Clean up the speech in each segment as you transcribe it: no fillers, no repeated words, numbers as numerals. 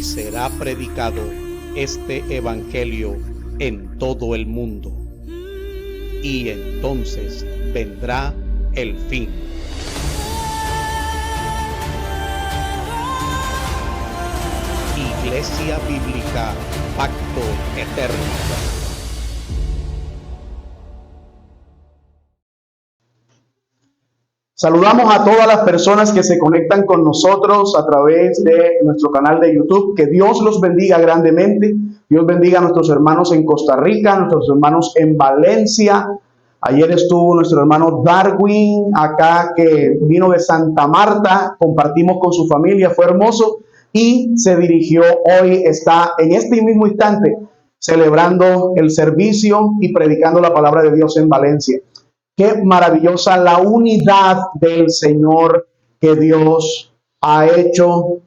y será predicado este evangelio en todo el mundo. Y entonces vendrá el fin. Iglesia Bíblica Pacto Eterno. Saludamos a todas las personas que se conectan con nosotros a través de nuestro canal de YouTube. Que Dios los bendiga grandemente. Dios bendiga a nuestros hermanos en Costa Rica, a nuestros hermanos en Valencia. Ayer estuvo nuestro hermano Darwin acá, que vino de Santa Marta. Compartimos con su familia, fue hermoso. Y se dirigió, hoy está en este mismo instante celebrando el servicio y predicando la palabra de Dios en Valencia. Qué maravillosa la unidad del Señor que Dios ha hecho,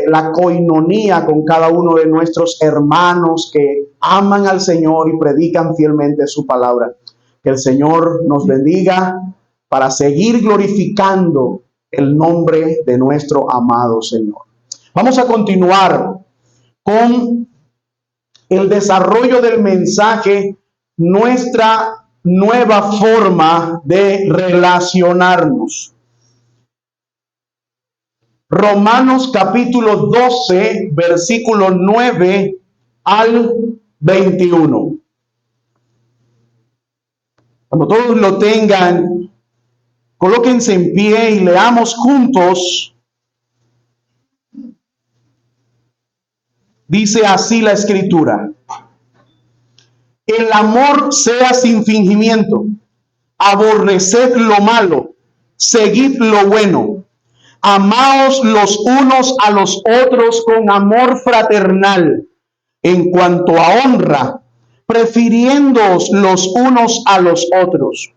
la coinonía con cada uno de nuestros hermanos que aman al Señor y predican fielmente su palabra. Que el Señor nos bendiga para seguir glorificando el nombre de nuestro amado Señor. Vamos a continuar con el desarrollo del mensaje, nuestra nueva forma de relacionarnos. Romanos capítulo 12, versículo 9 al 21. Cuando todos lo tengan, colóquense en pie y leamos juntos. Dice así la Escritura: el amor sea sin fingimiento, aborreced lo malo, seguid lo bueno, amaos los unos a los otros con amor fraternal, en cuanto a honra, prefiriéndoos los unos a los otros.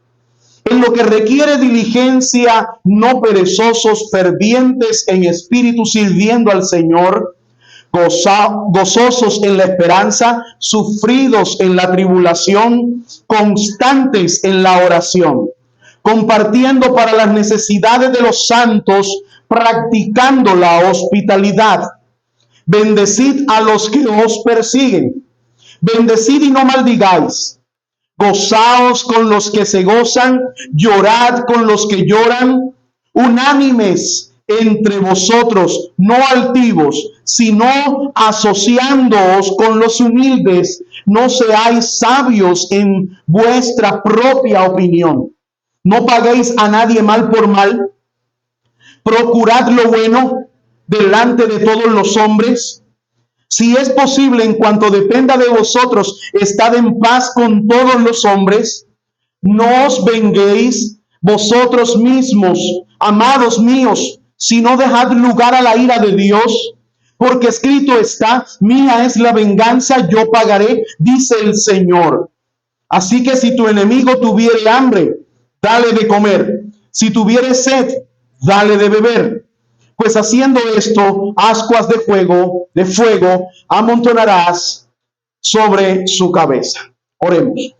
En lo que requiere diligencia, no perezosos, fervientes en espíritu, sirviendo al Señor, gozosos en la esperanza, sufridos en la tribulación, constantes en la oración, compartiendo para las necesidades de los santos, practicando la hospitalidad. Bendecid a los que os persiguen, bendecid y no maldigáis. Gozaos con los que se gozan, llorad con los que lloran, unánimes entre vosotros, no altivos, sino asociándoos con los humildes. No seáis sabios en vuestra propia opinión. No paguéis a nadie mal por mal. Procurad lo bueno delante de todos los hombres. Si es posible, en cuanto dependa de vosotros, estad en paz con todos los hombres. No os venguéis vosotros mismos, amados míos, sino dejad lugar a la ira de Dios, porque escrito está: mía es la venganza, yo pagaré, dice el Señor. Así que si tu enemigo tuviere hambre, dale de comer; si tuviere sed, dale de beber. Pues haciendo esto, ascuas de fuego amontonarás sobre su cabeza. Oremos.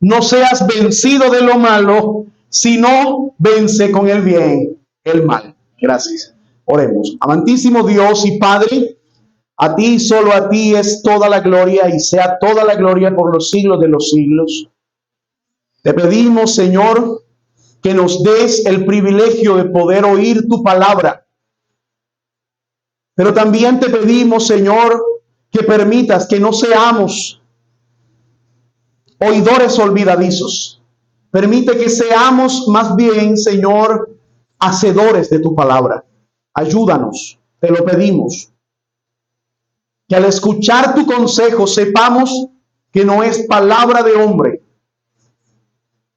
No seas vencido de lo malo, sino vence con el bien el mal. Gracias. Oremos. Amantísimo Dios y Padre, a ti, solo a ti es toda la gloria, y sea toda la gloria por los siglos de los siglos. Te pedimos, Señor, que nos des el privilegio de poder oír tu palabra. Pero también te pedimos, Señor, que permitas que no seamos oidores olvidadizos. Permite que seamos más bien, Señor, hacedores de tu palabra. Ayúdanos, te lo pedimos. Que al escuchar tu consejo sepamos que no es palabra de hombre,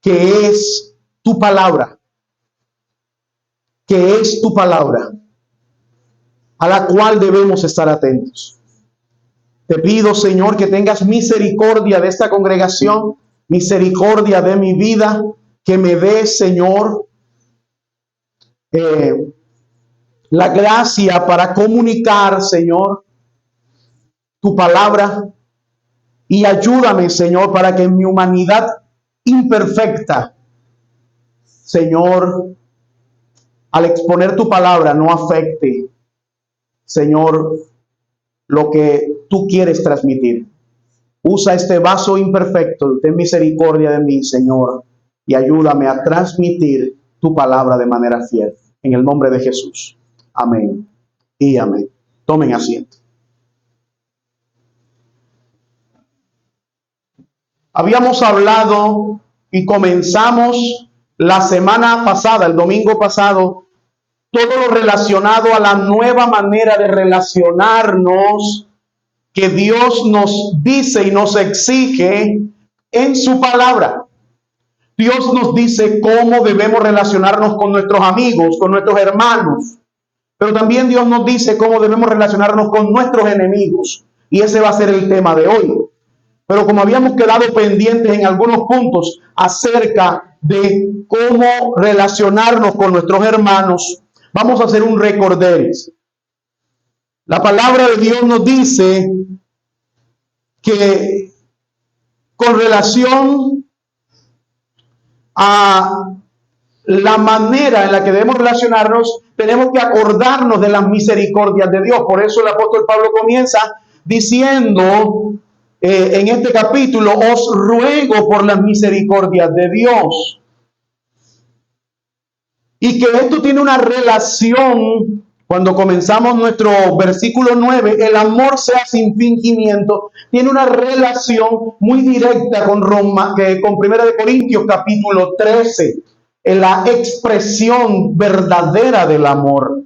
que es tu palabra, a la cual debemos estar atentos. Te pido, Señor, que tengas misericordia de esta congregación, misericordia de mi vida, que me des, Señor, la gracia para comunicar, Señor, tu palabra, y ayúdame, Señor, para que en mi humanidad imperfecta, Señor, al exponer tu palabra no afecte, Señor, lo que tú quieres transmitir. Usa este vaso imperfecto, ten misericordia de mí, Señor, y ayúdame a transmitir tu palabra de manera fiel. En el nombre de Jesús. Amén y amén. Tomen asiento. Habíamos hablado y comenzamos la semana pasada, el domingo pasado, todo lo relacionado a la nueva manera de relacionarnos que Dios nos dice y nos exige en su palabra. Dios nos dice cómo debemos relacionarnos con nuestros amigos, con nuestros hermanos, pero también Dios nos dice cómo debemos relacionarnos con nuestros enemigos, y ese va a ser el tema de hoy. Pero como habíamos quedado pendientes en algunos puntos acerca de cómo relacionarnos con nuestros hermanos, vamos a hacer un recorderis. La palabra de Dios nos dice que con relación a la manera en la que debemos relacionarnos, tenemos que acordarnos de las misericordias de Dios. Por eso el apóstol Pablo comienza diciendo en este capítulo: os ruego por las misericordias de Dios. Y que esto tiene una relación. Cuando comenzamos nuestro versículo 9, el amor sea sin fingimiento, tiene una relación muy directa con 1 Corintios capítulo 13, en la expresión verdadera del amor.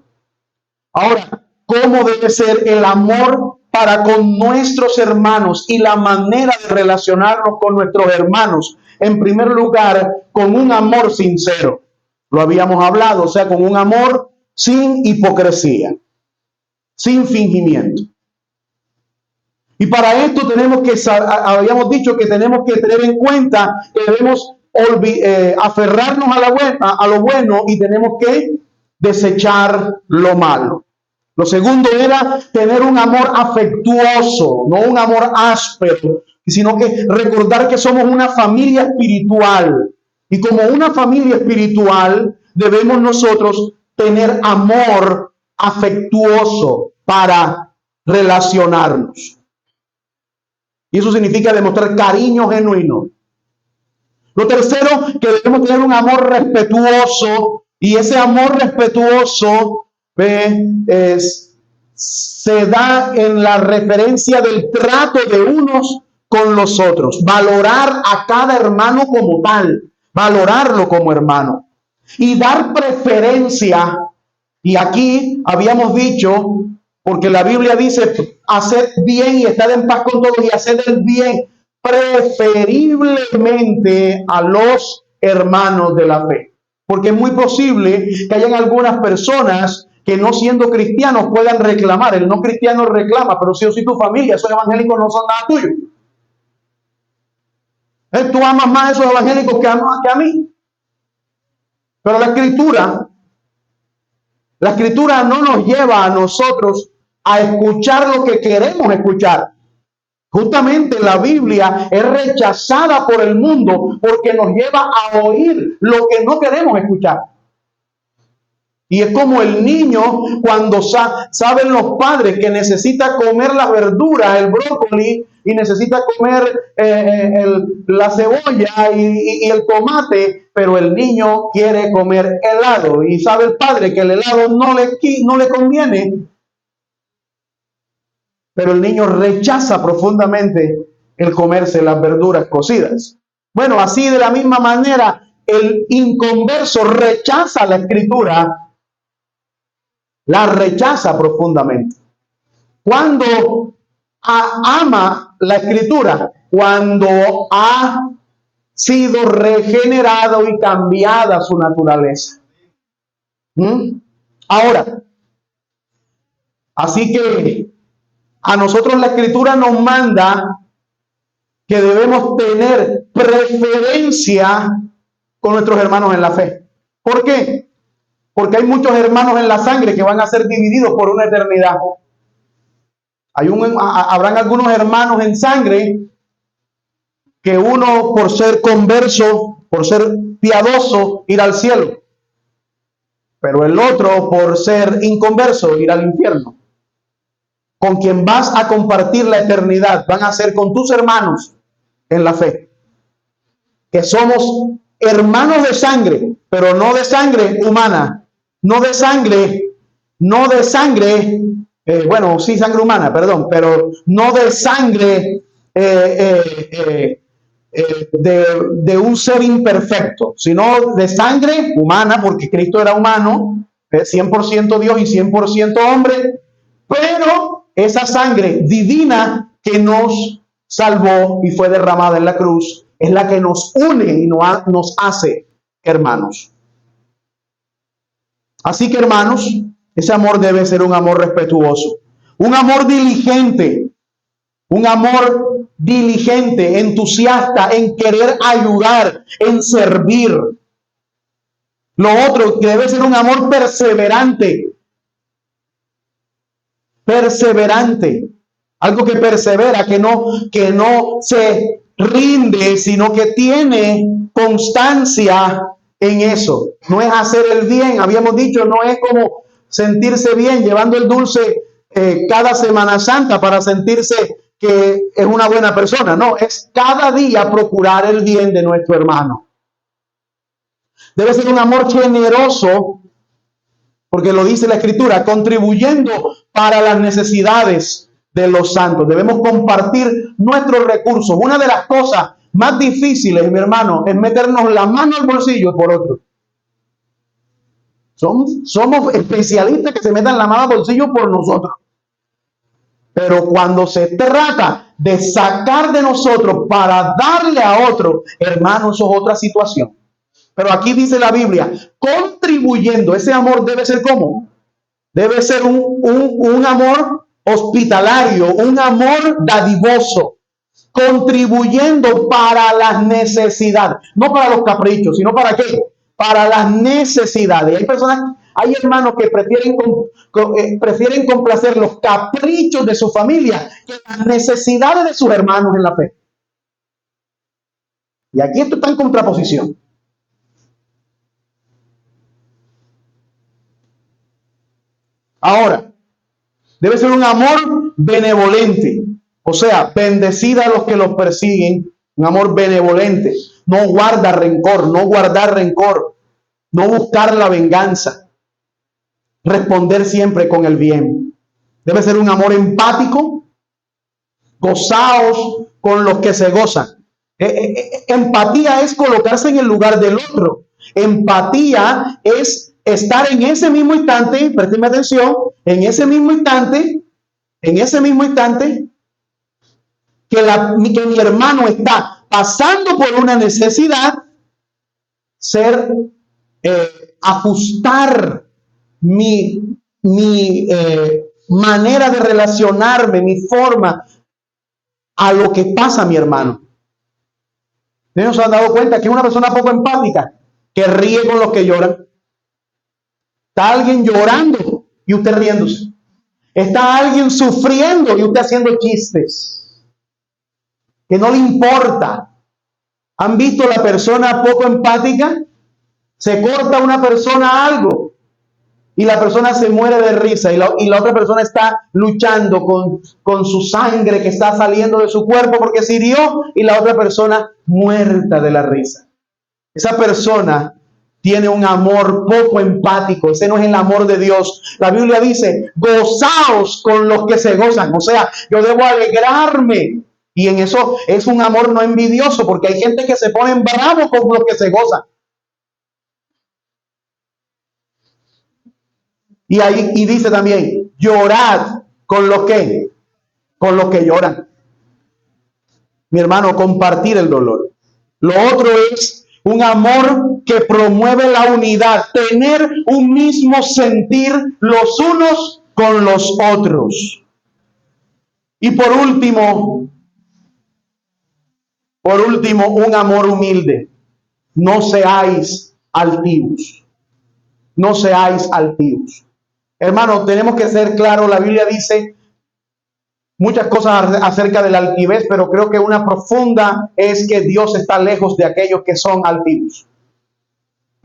Ahora, ¿cómo debe ser el amor para con nuestros hermanos y la manera de relacionarnos con nuestros hermanos? En primer lugar, con un amor sincero. Lo habíamos hablado, o sea, con un amor sin hipocresía, sin fingimiento. Y para esto tenemos que, habíamos dicho que tenemos que tener en cuenta que debemos aferrarnos a lo bueno y tenemos que desechar lo malo. Lo segundo era tener un amor afectuoso, no un amor áspero, sino que recordar que somos una familia espiritual. Y como una familia espiritual debemos nosotros tener amor afectuoso para relacionarnos. Y eso significa demostrar cariño genuino. Lo tercero, que debemos tener un amor respetuoso, y ese amor respetuoso se da en la referencia del trato de unos con los otros. Valorar a cada hermano como tal, valorarlo como hermano. Y dar preferencia, y aquí habíamos dicho, porque la Biblia dice: haced bien y estad en paz con todos, y haced el bien preferiblemente a los hermanos de la fe. Porque es muy posible que hayan algunas personas que, no siendo cristianos, puedan reclamar. El no cristiano reclama, pero si tu familia, esos evangélicos no son nada tuyo. Tú amas más a esos evangélicos que a mí. Pero la escritura no nos lleva a nosotros a escuchar lo que queremos escuchar. Justamente la Biblia es rechazada por el mundo porque nos lleva a oír lo que no queremos escuchar. Y es como el niño cuando saben los padres que necesita comer las verduras, el brócoli, y necesita comer la cebolla y el tomate, pero el niño quiere comer helado. Y sabe el padre que el helado no le conviene, pero el niño rechaza profundamente el comerse las verduras cocidas. Bueno, así de la misma manera, el inconverso rechaza la escritura, la rechaza profundamente. Cuando ama la escritura, cuando ha sido regenerado y cambiada su naturaleza. Ahora, así que a nosotros la escritura nos manda que debemos tener preferencia con nuestros hermanos en la fe. ¿Por qué? Porque hay muchos hermanos en la sangre que van a ser divididos por una eternidad. Habrán algunos hermanos en sangre que uno, por ser converso, por ser piadoso, irá al cielo. pero el otro, por ser inconverso, irá al infierno. Con quien vas a compartir la eternidad van a ser con tus hermanos en la fe, que somos hermanos de sangre, pero no de sangre humana, no de sangre, bueno, sí sangre humana, perdón, pero no de sangre de un ser imperfecto, sino de sangre humana, porque Cristo era humano, 100% Dios y 100% hombre, pero esa sangre divina que nos salvó y fue derramada en la cruz es la que nos une y nos hace hermanos. Así que, hermanos, ese amor debe ser un amor respetuoso, un amor diligente, entusiasta en querer ayudar, en servir. Lo otro debe ser un amor perseverante, algo que persevera, que no se rinde, sino que tiene constancia en eso. No es hacer el bien, habíamos dicho, no es como sentirse bien llevando el dulce cada Semana Santa para sentirse que es una buena persona. No, es cada día procurar el bien de nuestro hermano. Debe ser un amor generoso, porque lo dice la Escritura, contribuyendo para las necesidades de los santos. Debemos compartir nuestros recursos. Una de las cosas más difíciles, mi hermano, es meternos la mano al bolsillo por otro. Somos especialistas que se metan la mano al bolsillo por nosotros. Pero cuando se trata de sacar de nosotros para darle a otro, hermano, eso es otra situación. Pero aquí dice la Biblia, contribuyendo. Ese amor debe ser ¿cómo? Debe ser un amor hospitalario, un amor dadivoso, contribuyendo para las necesidades, no para los caprichos, sino para qué, para las necesidades. Hay hermanos que prefieren complacer los caprichos de su familia que las necesidades de sus hermanos en la fe. Y aquí esto está en contraposición. Ahora, debe ser un amor benevolente, o sea, bendecida a los que los persiguen, un amor benevolente, no guardar rencor, no buscar la venganza, responder siempre con el bien. Debe ser un amor empático, gozaos con los que se gozan. Empatía es colocarse en el lugar del otro. Empatía es estar en ese mismo instante, présteme atención, en ese mismo instante, que mi hermano está pasando por una necesidad, ajustar mi manera de relacionarme, mi forma a lo que pasa mi hermano. ¿Ustedes se han dado cuenta que una persona poco empática, que ríe con los que lloran? Está alguien llorando y usted riéndose. Está alguien sufriendo y usted haciendo chistes. Que no le importa. ¿Han visto la persona poco empática? Se corta una persona algo y la persona se muere de risa y la otra persona está luchando con su sangre que está saliendo de su cuerpo porque se hirió y la otra persona muerta de la risa. Esa persona tiene un amor poco empático. Ese no es el amor de Dios. La Biblia dice, gozaos con los que se gozan. O sea, yo debo alegrarme. Y en eso es un amor no envidioso, porque hay gente que se pone bravo con los que se gozan. Y dice también, llorad con los que lloran. Mi hermano, compartir el dolor. Lo otro es un amor que promueve la unidad, tener un mismo sentir los unos con los otros. Y por último, un amor humilde. No seáis altivos. No seáis altivos. Hermano, tenemos que ser claros. La Biblia dice muchas cosas acerca de la altivez, pero creo que una profunda es que Dios está lejos de aquellos que son altivos.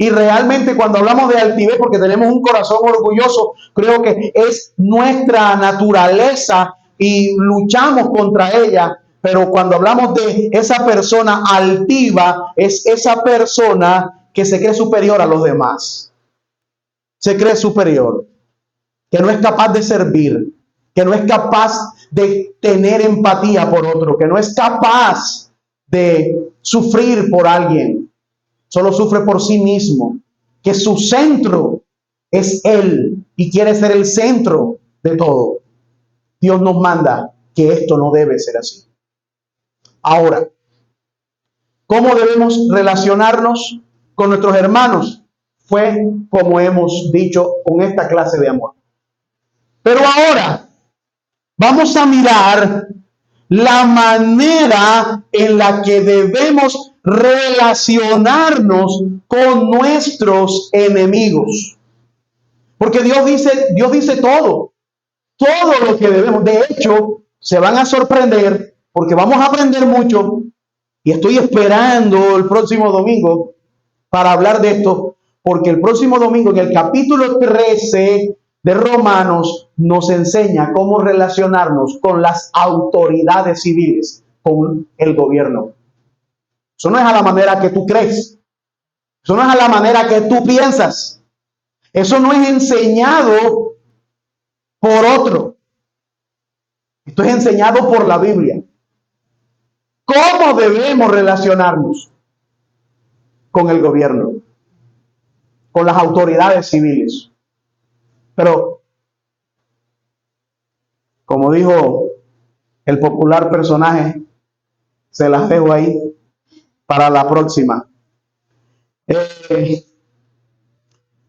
Y realmente cuando hablamos de altivez, porque tenemos un corazón orgulloso, creo que es nuestra naturaleza y luchamos contra ella. Pero cuando hablamos de esa persona altiva, es esa persona que se cree superior a los demás. Se cree superior, que no es capaz de servir, que no es capaz de tener empatía por otro, que no es capaz de sufrir por alguien, solo sufre por sí mismo, que su centro es él y quiere ser el centro de todo. Dios nos manda que esto no debe ser así. Ahora, ¿cómo debemos relacionarnos con nuestros hermanos? Fue como hemos dicho, con esta clase de amor. Pero ahora vamos a mirar la manera en la que debemos relacionarnos con nuestros enemigos. Porque Dios dice todo lo que debemos. De hecho, se van a sorprender porque vamos a aprender mucho y estoy esperando el próximo domingo para hablar de esto, porque el próximo domingo en el capítulo 13 de Romanos nos enseña cómo relacionarnos con las autoridades civiles, con el gobierno. Eso no es a la manera que tú crees. Eso no es a la manera que tú piensas. Eso no es enseñado por otro. Esto es enseñado por la Biblia. ¿Cómo debemos relacionarnos con el gobierno? Con las autoridades civiles. Pero, como dijo el popular personaje, se las dejo ahí para la próxima.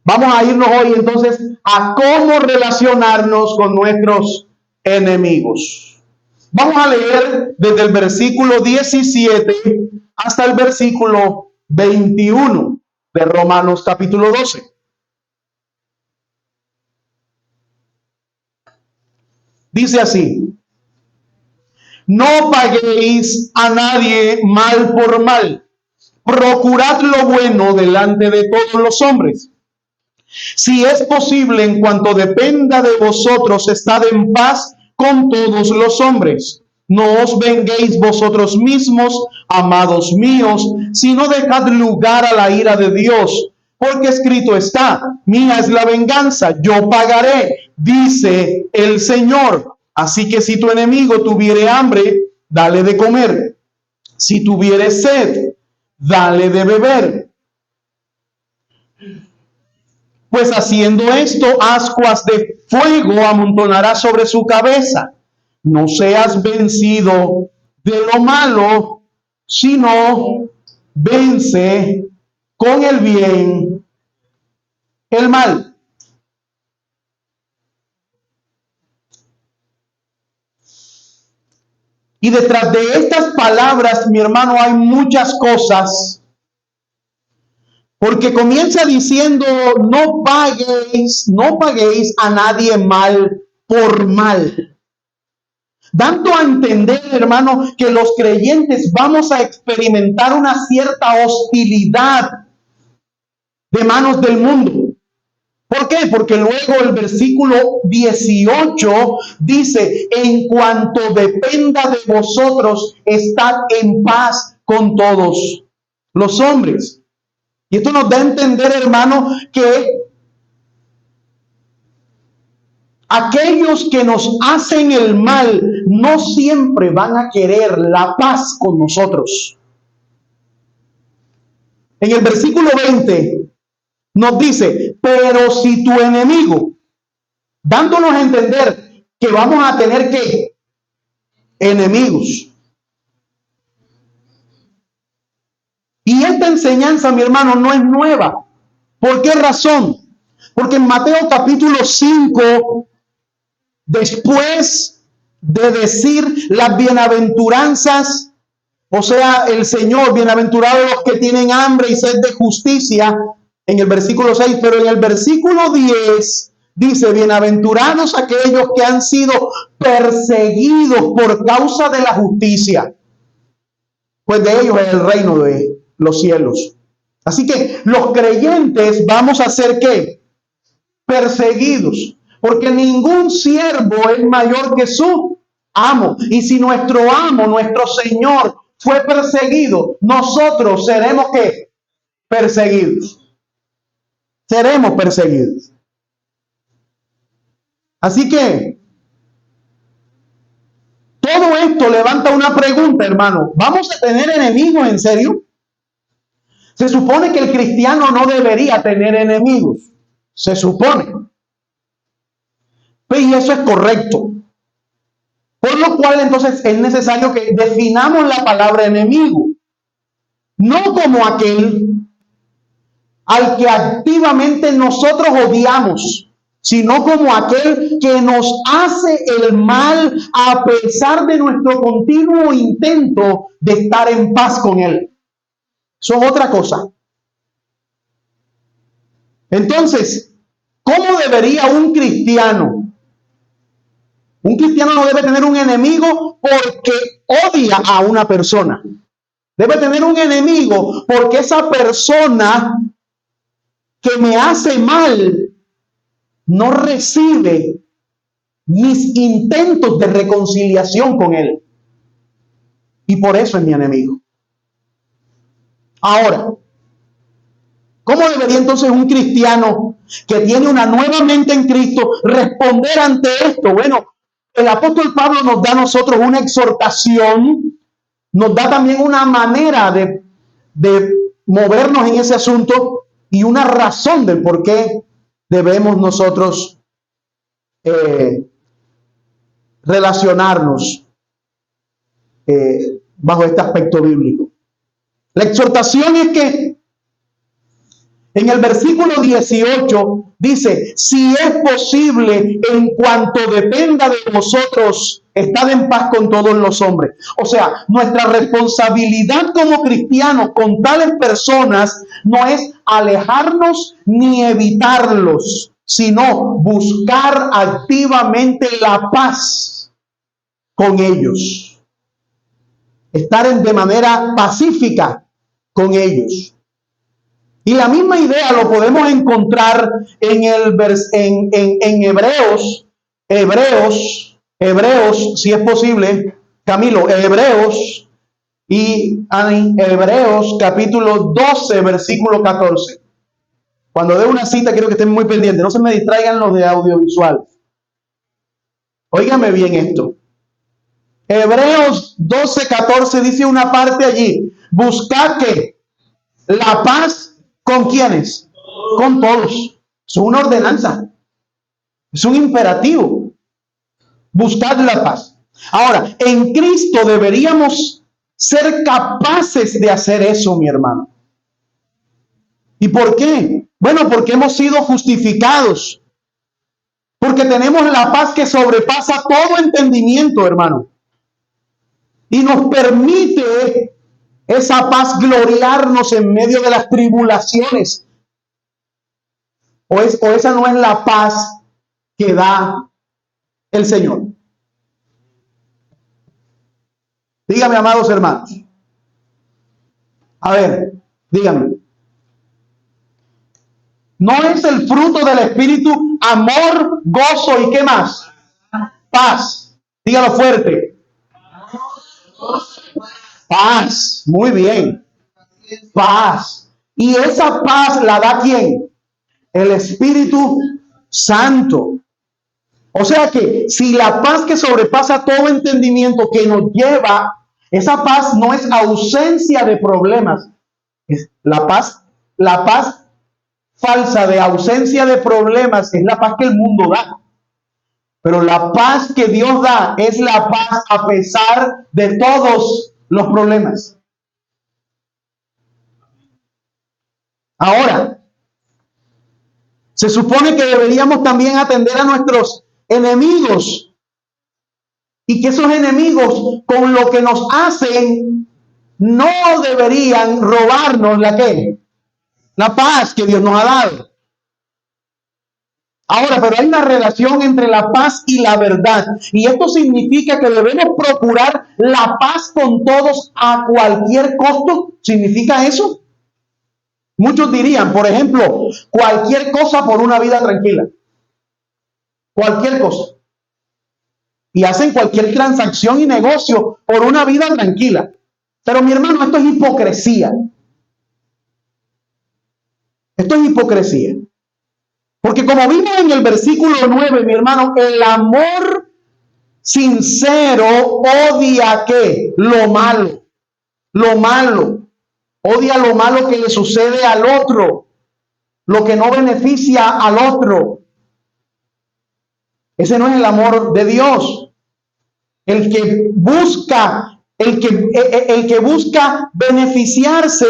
Vamos a irnos hoy entonces a cómo relacionarnos con nuestros enemigos. Vamos a leer desde el versículo 17 hasta el versículo 21 de Romanos capítulo 12. Dice así: no paguéis a nadie mal por mal, procurad lo bueno delante de todos los hombres. Si es posible, en cuanto dependa de vosotros, estad en paz con todos los hombres. No os venguéis vosotros mismos, amados míos, sino dejad lugar a la ira de Dios, porque escrito está: mía es la venganza, yo pagaré, dice el Señor. Así que si tu enemigo tuviere hambre, dale de comer. Si tuviere sed, dale de beber. Pues haciendo esto, ascuas de fuego amontonará sobre su cabeza. No seas vencido de lo malo, sino vence con el bien el mal. Y detrás de estas palabras, mi hermano, hay muchas cosas. Porque comienza diciendo: no paguéis a nadie mal por mal. Dando a entender, hermano, que los creyentes vamos a experimentar una cierta hostilidad de manos del mundo. ¿Por qué? Porque luego el versículo 18 dice: en cuanto dependa de vosotros, estad en paz con todos los hombres. Y esto nos da a entender, hermano, que aquellos que nos hacen el mal no siempre van a querer la paz con nosotros. En el versículo 20 nos dice: pero si tu enemigo, dándonos a entender que vamos a tener que enemigos. Y esta enseñanza, mi hermano, no es nueva. ¿Por qué razón? Porque en Mateo capítulo 5, después de decir las bienaventuranzas, o sea, el Señor, bienaventurados los que tienen hambre y sed de justicia, en el versículo 6, pero en el versículo 10 dice: bienaventurados aquellos que han sido perseguidos por causa de la justicia, pues de ellos es el reino de los cielos. Así que los creyentes vamos a ser ¿qué? Perseguidos, porque ningún siervo es mayor que su amo. Y si nuestro amo, nuestro Señor, fue perseguido, nosotros seremos ¿qué? Perseguidos. Seremos perseguidos. Así que todo esto levanta una pregunta, hermano. ¿Vamos a tener enemigos en serio? Se supone que el cristiano no debería tener enemigos. Se supone. Y eso es correcto. Por lo cual entonces es necesario que definamos la palabra enemigo. No como aquel al que activamente nosotros odiamos, sino como aquel que nos hace el mal a pesar de nuestro continuo intento de estar en paz con él. Eso es otra cosa. Entonces, ¿cómo debería un cristiano? Un cristiano no debe tener un enemigo porque odia a una persona. Debe tener un enemigo porque esa persona que me hace mal no recibe mis intentos de reconciliación con él. Y por eso es mi enemigo. Ahora, ¿cómo debería entonces un cristiano que tiene una nueva mente en Cristo responder ante esto? Bueno, el apóstol Pablo nos da a nosotros una exhortación, nos da también una manera de movernos en ese asunto y una razón del por qué debemos nosotros relacionarnos bajo este aspecto bíblico. La exhortación es que en el versículo 18 dice, si es posible, en cuanto dependa de vosotros, estad en paz con todos los hombres. O sea, nuestra responsabilidad como cristianos con tales personas no es alejarnos ni evitarlos, sino buscar activamente la paz con ellos. Estar de manera pacífica con ellos. Y la misma idea lo podemos encontrar en Hebreos, si es posible, Camilo, Hebreos capítulo 12, versículo 14. Cuando dé una cita quiero que estén muy pendientes, no se me distraigan los de audiovisual. Óigame bien esto. Hebreos 12, 14 dice una parte allí, buscad que la paz. ¿Con quiénes? Con todos. Es una ordenanza. Es un imperativo. Buscad la paz. Ahora, en Cristo deberíamos ser capaces de hacer eso, mi hermano. ¿Y por qué? Bueno, porque hemos sido justificados. Porque tenemos la paz que sobrepasa todo entendimiento, hermano. Y nos permite esa paz gloriarnos en medio de las tribulaciones. O esa no es la paz que da el Señor. Dígame, amados hermanos. A ver, dígame. ¿No es el fruto del Espíritu amor, gozo y qué más? Paz. Dígalo fuerte. Paz. Muy bien. Paz. ¿Y esa paz la da quién? El Espíritu Santo. O sea que si la paz que sobrepasa todo entendimiento que nos lleva, esa paz no es ausencia de problemas. Es la paz falsa de ausencia de problemas es la paz que el mundo da. Pero la paz que Dios da es la paz a pesar de todos los problemas. Ahora, se supone que deberíamos también atender a nuestros enemigos y que esos enemigos con lo que nos hacen no deberían robarnos la paz que Dios nos ha dado. Ahora, pero hay una relación entre la paz y la verdad, y esto significa que debemos procurar la paz con todos a cualquier costo. ¿Significa eso? Muchos dirían, por ejemplo, cualquier cosa por una vida tranquila. Cualquier cosa. Y hacen cualquier transacción y negocio por una vida tranquila. Pero mi hermano, esto es hipocresía. Esto es hipocresía. Porque como vimos en el versículo 9, mi hermano, el amor sincero odia ¿qué? Lo malo. Lo malo. Odia lo malo que le sucede al otro. Lo que no beneficia al otro. Ese no es el amor de Dios. El que busca beneficiarse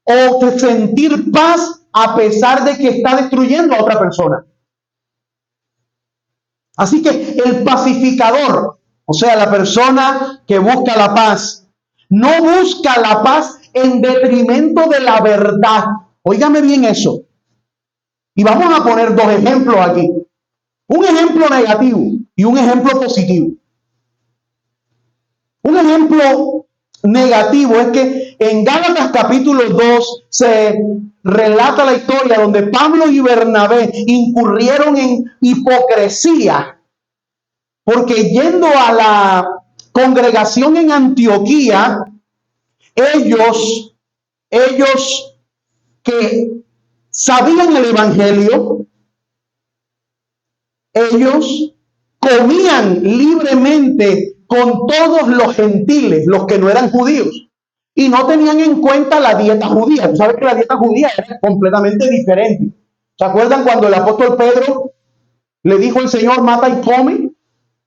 o sentir paz a pesar de que está destruyendo a otra persona. Así que el pacificador, o sea, la persona que busca la paz, no busca la paz en detrimento de la verdad. Óigame bien eso. Y vamos a poner dos ejemplos aquí. Un ejemplo negativo y un ejemplo positivo. Un ejemplo negativo es que en Gálatas capítulo 2 se relata la historia donde Pablo y Bernabé incurrieron en hipocresía, porque yendo a la congregación en Antioquía, ellos que sabían el evangelio, ellos comían libremente con todos los gentiles, los que no eran judíos, y no tenían en cuenta la dieta judía. Tú sabes que la dieta judía era completamente diferente. ¿Se acuerdan cuando el apóstol Pedro le dijo al Señor, mata y come?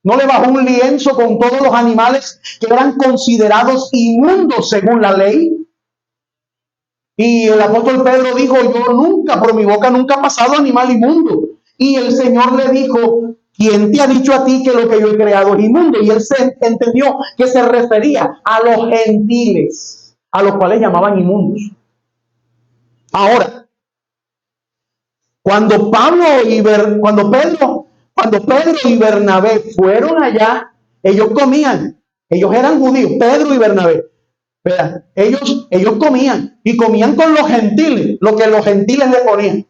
No le bajó un lienzo con todos los animales que eran considerados inmundos según la ley. Y el apóstol Pedro dijo, yo nunca, por mi boca nunca ha pasado animal inmundo. Y el Señor le dijo, ¿quién te ha dicho a ti que lo que yo he creado es inmundo? Y él se entendió que se refería a los gentiles, a los cuales llamaban inmundos. Ahora, cuando Pedro y Bernabé fueron allá, ellos comían, ellos eran judíos, Pedro y Bernabé. Ellos comían y comían con los gentiles, lo que los gentiles le ponían.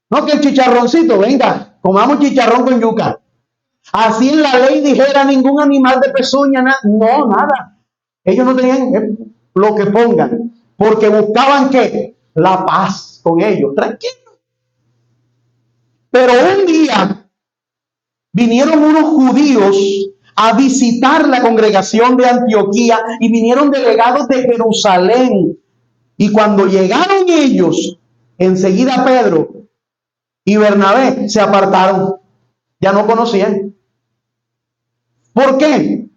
No que el chicharroncito, venga, comamos chicharrón con yuca. Así en la ley dijera ningún animal de pezuña, no, nada. Ellos no tenían lo que pongan, porque buscaban ¿qué? La paz con ellos, tranquilo. Pero un día vinieron unos judíos a visitar la congregación de Antioquía y vinieron delegados de Jerusalén. Y cuando llegaron ellos, enseguida Pedro y Bernabé se apartaron. Ya no conocían. ¿Por qué?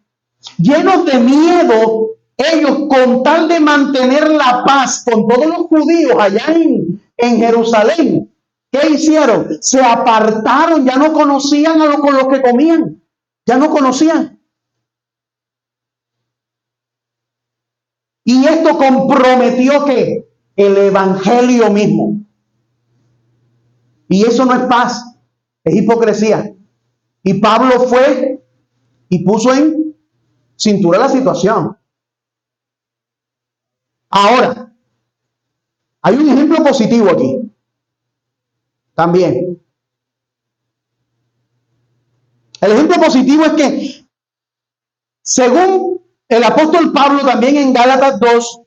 Llenos de miedo, ellos con tal de mantener la paz con todos los judíos allá en Jerusalén, ¿qué hicieron? Se apartaron, ya no conocían con los que comían. Ya no conocían. Y esto comprometió ¿qué? El evangelio mismo. Y eso no es paz, es hipocresía. Y Pablo fue y puso en cintura la situación. Ahora, hay un ejemplo positivo aquí. También. El ejemplo positivo es que, según el apóstol Pablo también en Gálatas 2,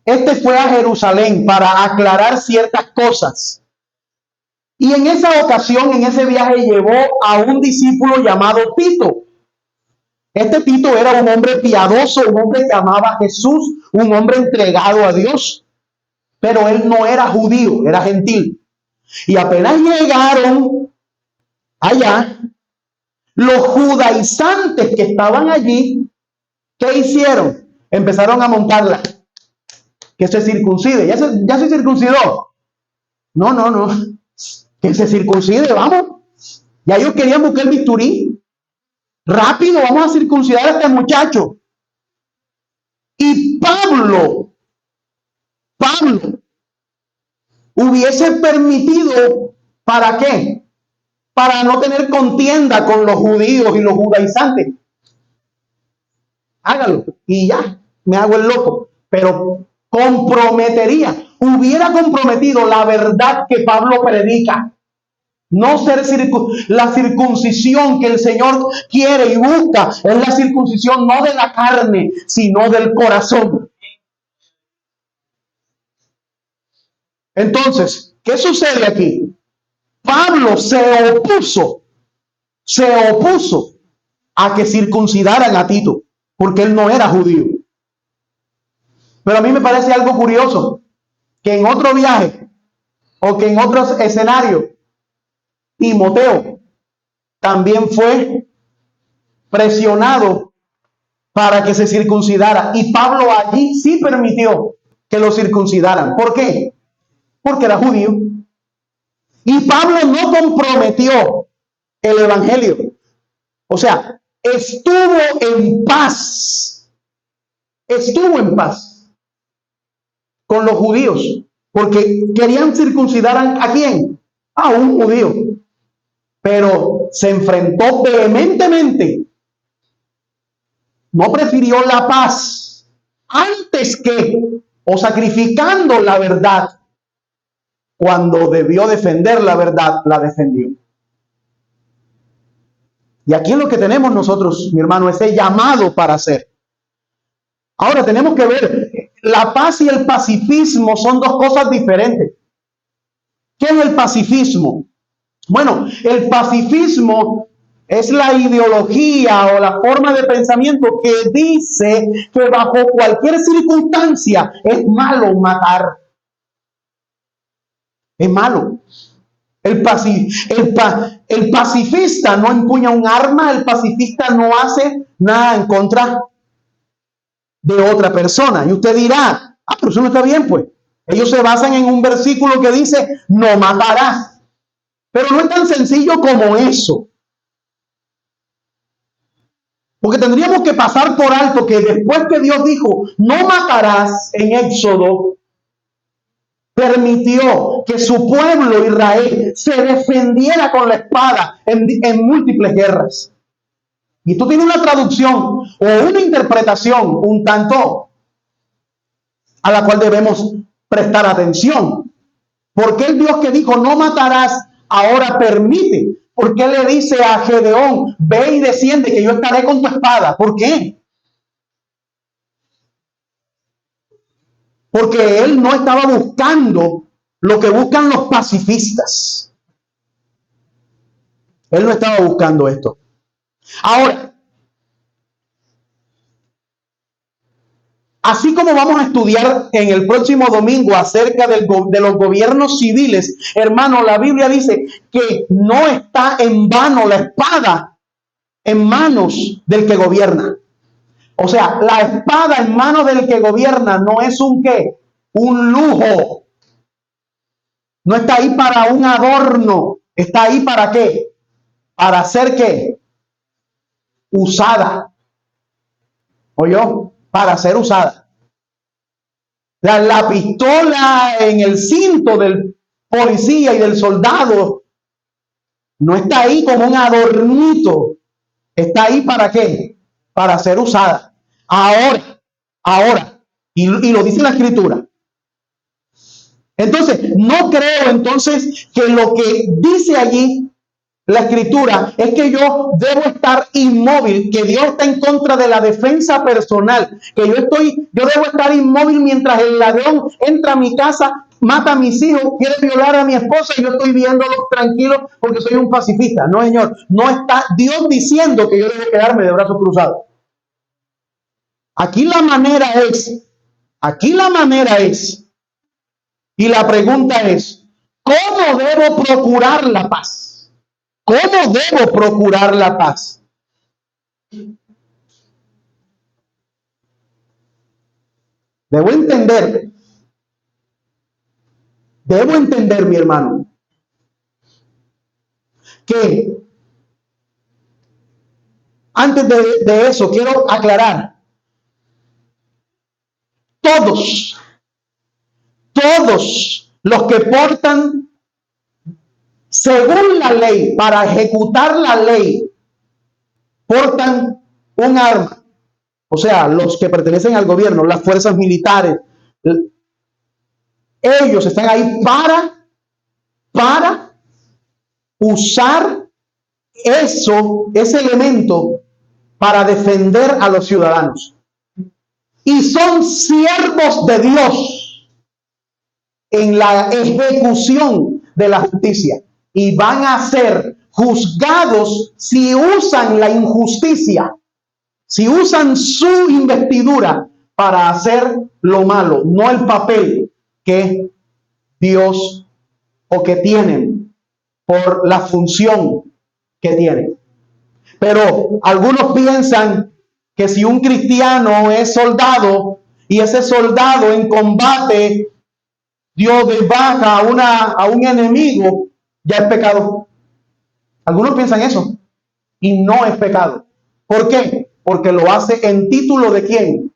este fue a Jerusalén para aclarar ciertas cosas. Y en esa ocasión, en ese viaje, llevó a un discípulo llamado Tito. Este Tito era un hombre piadoso, un hombre que amaba a Jesús, un hombre entregado a Dios. Pero él no era judío, era gentil. Y apenas llegaron allá, los judaizantes que estaban allí, ¿qué hicieron? Empezaron a montarla. Que se circuncide. ¿Ya se circuncidó? No. Que se circuncide, vamos. Ya ellos querían buscar el bisturí. Rápido, vamos a circuncidar a este muchacho. Y Pablo hubiese permitido, ¿para qué? Para no tener contienda con los judíos y los judaizantes. Hágalo y ya, me hago el loco. Pero hubiera comprometido la verdad que Pablo predica. No ser la circuncisión que el Señor quiere y busca es la circuncisión no de la carne, sino del corazón. Entonces, ¿qué sucede aquí? Pablo se opuso a que circuncidaran a Tito, porque él no era judío. Pero a mí me parece algo curioso que en otro viaje o que en otros escenarios, Timoteo también fue presionado para que se circuncidara, y Pablo allí sí permitió que lo circuncidaran. ¿Por qué? Porque era judío. Y Pablo no comprometió el evangelio. O sea, estuvo en paz con los judíos, porque querían circuncidar ¿a quién? A un judío. Pero se enfrentó vehementemente. No prefirió la paz antes que, o sacrificando la verdad, cuando debió defender la verdad, la defendió. Y aquí es lo que tenemos nosotros, mi hermano, ese llamado para hacer. Ahora tenemos que ver, la paz y el pacifismo son dos cosas diferentes. ¿Qué es el pacifismo? Bueno, el pacifismo es la ideología o la forma de pensamiento que dice que bajo cualquier circunstancia es malo matar. Es malo. El pacifista no empuña un arma, el pacifista no hace nada en contra de otra persona. Y usted dirá, pero eso no está bien, pues. Ellos se basan en un versículo que dice, no matarás. Pero no es tan sencillo como eso. Porque tendríamos que pasar por alto que después que Dios dijo, no matarás en Éxodo, permitió que su pueblo Israel se defendiera con la espada en múltiples guerras. Y tú tienes una traducción o una interpretación un tanto a la cual debemos prestar atención. ¿Por qué el Dios que dijo no matarás ahora permite? ¿Por qué le dice a Gedeón, ve y desciende que yo estaré con tu espada? ¿Por qué? Porque él no estaba buscando lo que buscan los pacifistas. Él no estaba buscando esto. Ahora, así como vamos a estudiar en el próximo domingo acerca de los gobiernos civiles, hermano, la Biblia dice que no está en vano la espada en manos del que gobierna. O sea, la espada en manos del que gobierna no es un ¿qué? Un lujo. No está ahí para un adorno. Está ahí para ¿qué? Para ser ¿qué? Usada. ¿Oyó? Para ser usada. La pistola en el cinto del policía y del soldado no está ahí como un adornito. Está ahí para ¿qué? Para ser usada. Ahora, y lo dice la Escritura. Entonces, no creo entonces que lo que dice allí la Escritura es que yo debo estar inmóvil, que Dios está en contra de la defensa personal, que yo debo estar inmóvil mientras el ladrón entra a mi casa, mata a mis hijos, quiere violar a mi esposa y yo estoy viéndolo tranquilo porque soy un pacifista. No, Señor, no está Dios diciendo que yo debo quedarme de brazos cruzados. Aquí la manera es, y la pregunta es, ¿cómo debo procurar la paz? ¿Cómo debo procurar la paz? Debo entender, mi hermano, que antes de eso quiero aclarar, todos los que portan según la ley, para ejecutar la ley, portan un arma. O sea, los que pertenecen al gobierno, las fuerzas militares, Ellos están ahí para usar ese elemento para defender a los ciudadanos. Y son siervos de Dios en la ejecución de la justicia. Y van a ser juzgados si usan la injusticia, si usan su investidura para hacer lo malo, no el papel que Dios o que tienen por la función que tienen. Pero algunos piensan que si un cristiano es soldado y ese soldado en combate dio de baja a un enemigo, ya es pecado. Algunos piensan eso y no es pecado. ¿Por qué? Porque lo hace en título de ¿quién?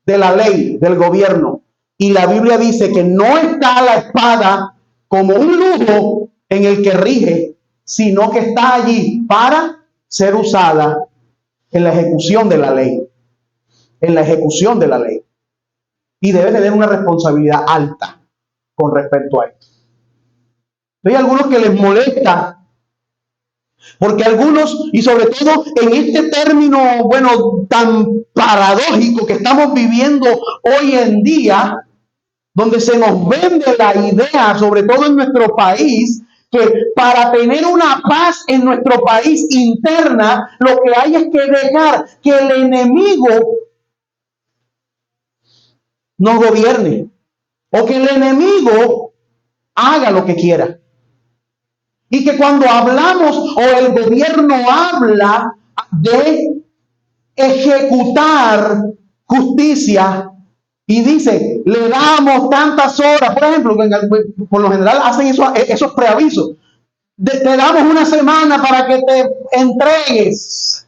De la ley, del gobierno. Y la Biblia dice que no está la espada como un lujo en el que rige, sino que está allí para ser usada en la ejecución de la ley. En la ejecución de la ley. Y debe tener una responsabilidad alta con respecto a esto. Hay algunos que les molesta, porque algunos, y sobre todo en este término, bueno, tan paradójico que estamos viviendo hoy en día, donde se nos vende la idea, sobre todo en nuestro país, que para tener una paz en nuestro país interna, lo que hay es que dejar que el enemigo nos gobierne, o que el enemigo haga lo que quiera. Y que cuando hablamos o el gobierno habla de ejecutar justicia y dice, le damos tantas horas, por ejemplo, por lo general hacen esos preavisos, te damos una semana para que te entregues.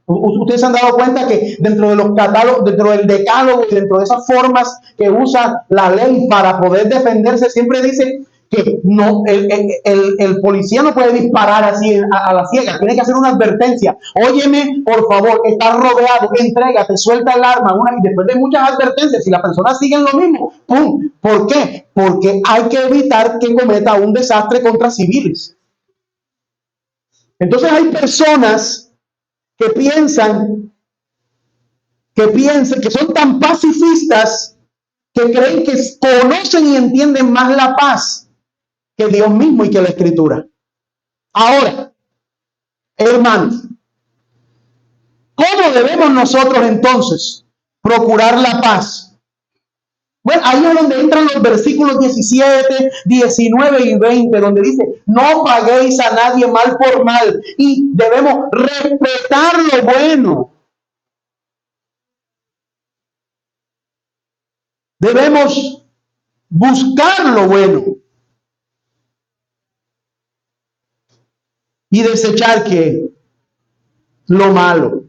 Ustedes se han dado cuenta que dentro de los catálogos, dentro del decálogo y dentro de esas formas que usa la ley para poder defenderse, siempre dice que no, el policía no puede disparar así a la ciega, tiene que hacer una advertencia. Óyeme, por favor, estás rodeado, entrégate, suelta el arma, y después de muchas advertencias, si la persona sigue en lo mismo, ¡pum! ¿Por qué? Porque hay que evitar que cometa un desastre contra civiles. Entonces hay personas que piensan que son tan pacifistas que creen que conocen y entienden más la paz que Dios mismo y que la Escritura. Ahora, hermanos, ¿cómo debemos nosotros entonces procurar la paz? Bueno, ahí es donde entran los versículos 17, 19 y 20, donde dice, no paguéis a nadie mal por mal, y debemos respetar lo bueno. Debemos buscar lo bueno y desechar que lo malo.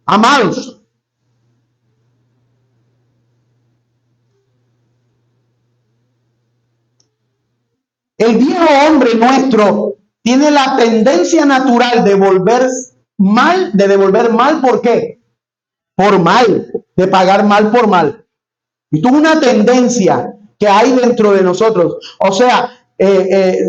Amados, el viejo hombre nuestro tiene la tendencia natural de devolver mal, ¿por qué? Por mal, de pagar mal por mal. Y tuvo una tendencia que hay dentro de nosotros. O sea,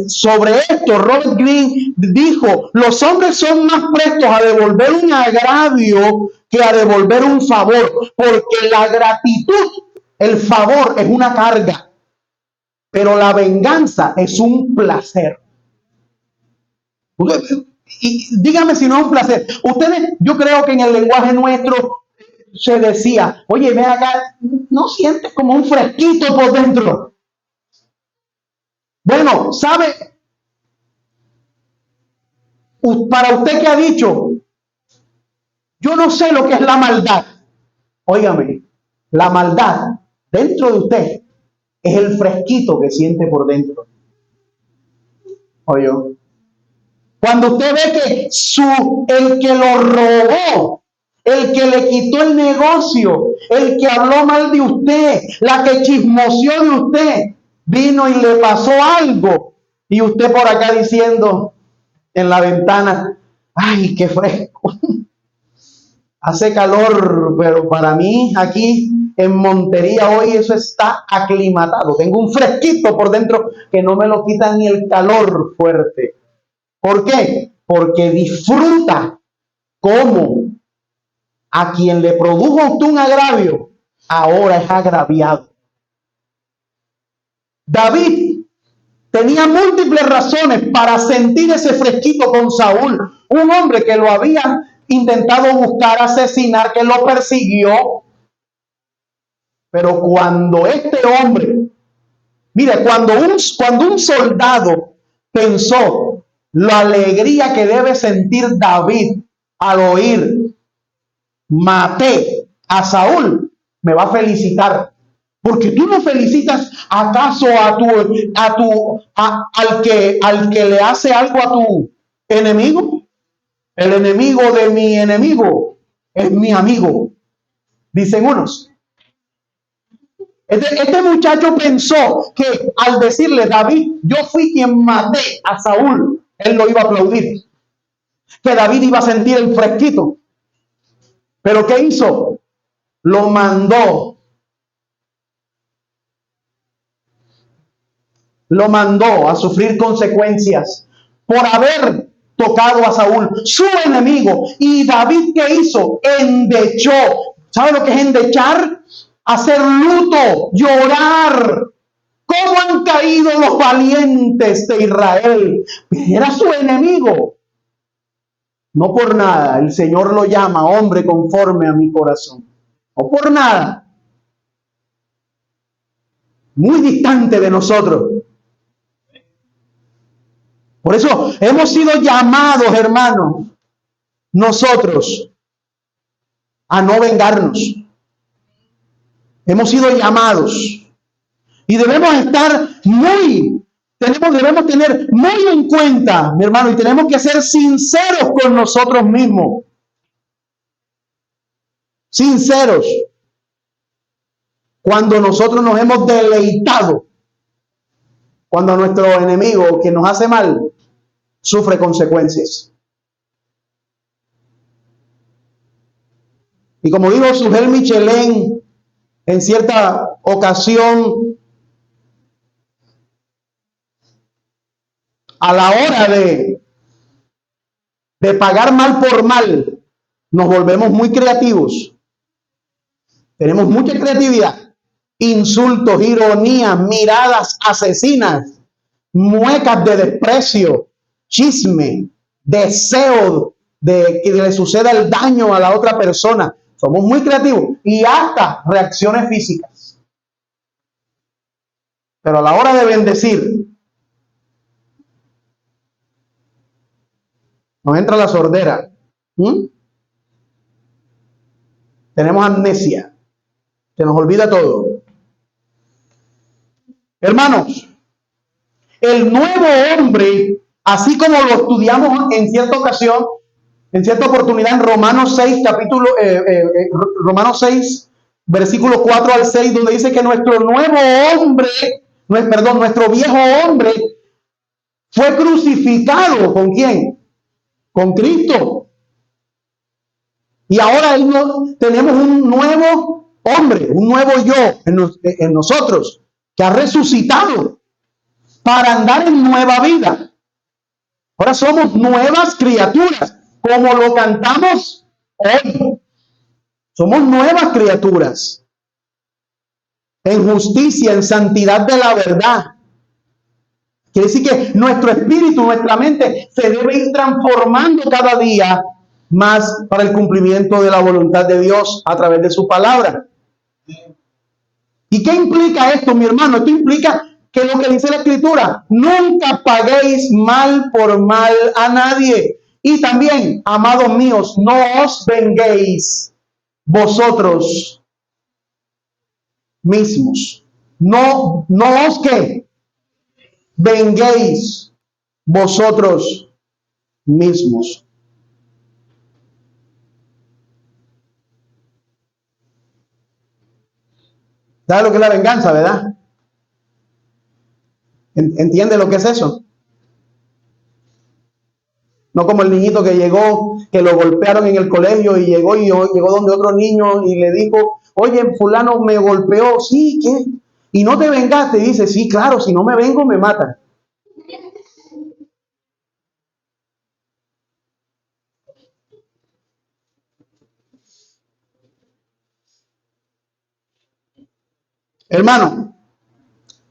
sobre esto, Robert Greene dijo, los hombres son más prestos a devolver un agravio que a devolver un favor, porque la gratitud, el favor es una carga, pero la venganza es un placer. Y dígame si no es un placer. Ustedes, yo creo que en el lenguaje nuestro se decía, oye, ven acá, ¿no sientes como un fresquito por dentro? Bueno, ¿sabe? Para usted que ha dicho, yo no sé lo que es la maldad. Óigame, la maldad dentro de usted es el fresquito que siente por dentro. Oye, cuando usted ve que el que lo robó, el que le quitó el negocio, el que habló mal de usted, la que chismoseó de usted, vino y le pasó algo, y usted por acá diciendo en la ventana, ay, qué fresco. Hace calor, pero para mí aquí en Montería hoy eso está aclimatado. Tengo un fresquito por dentro que no me lo quita ni el calor fuerte. ¿Por qué? Porque disfruta cómo a quien le produjo a usted un agravio, ahora es agraviado. David tenía múltiples razones para sentir ese fresquito con Saúl, un hombre que lo había intentado buscar, asesinar, que lo persiguió. Pero cuando este hombre, mire, cuando un soldado pensó la alegría que debe sentir David al oír, maté a Saúl, me va a felicitar. Porque tú no felicitas acaso al que le hace algo a tu enemigo. El enemigo de mi enemigo es mi amigo, dicen unos. Este muchacho pensó que al decirle, David, yo fui quien maté a Saúl, él lo iba a aplaudir, que David iba a sentir el fresquito. Pero ¿qué hizo? Lo mandó a sufrir consecuencias por haber tocado a Saúl, su enemigo. Y David, ¿qué hizo? Endechó. ¿Sabe lo que es endechar? Hacer luto, llorar. ¿Cómo han caído los valientes de Israel? Era su enemigo. No por nada, el Señor lo llama hombre conforme a mi corazón. No por nada. Muy distante de nosotros. Por eso hemos sido llamados, hermanos, nosotros, a no vengarnos. Hemos sido llamados. Y debemos estar debemos tener muy en cuenta, mi hermano, y tenemos que ser sinceros con nosotros mismos. Sinceros. Cuando nosotros nos hemos deleitado, cuando nuestro enemigo que nos hace mal sufre consecuencias. Y como dijo Sujel Michelén en cierta ocasión, a la hora de pagar mal por mal, nos volvemos muy creativos. Tenemos mucha creatividad. Insultos, ironías, miradas asesinas, muecas de desprecio, chisme, deseo de que le suceda el daño a la otra persona. Somos muy creativos y hasta reacciones físicas. Pero a la hora de bendecir, nos entra la sordera. Tenemos amnesia. Se nos olvida todo. Hermanos, el nuevo hombre, así como lo estudiamos en cierta ocasión, en cierta oportunidad en Romanos 6, Romanos 6, versículos 4 al 6, donde dice que nuestro nuevo hombre, nuestro viejo hombre fue crucificado. ¿Con quién? Con Cristo. Y ahora tenemos un nuevo hombre, un nuevo yo en nosotros, que ha resucitado para andar en nueva vida. Ahora somos nuevas criaturas, como lo cantamos hoy. Somos nuevas criaturas en justicia, en santidad de la verdad. Quiere decir que nuestro espíritu, nuestra mente se debe ir transformando cada día más para el cumplimiento de la voluntad de Dios a través de su palabra. ¿Y qué implica esto, mi hermano? Esto implica que lo que dice la Escritura, nunca paguéis mal por mal a nadie. Y también, amados míos, no os venguéis vosotros mismos. No os que venguéis vosotros mismos. ¿Sabe lo que es la venganza, verdad? ¿Entiende lo que es eso? No como el niñito que llegó, que lo golpearon en el colegio y llegó donde otro niño y le dijo, oye, fulano me golpeó. Sí, ¿qué? Y no te vengaste. Y dice, sí, claro, si no me vengo me matan. Hermano,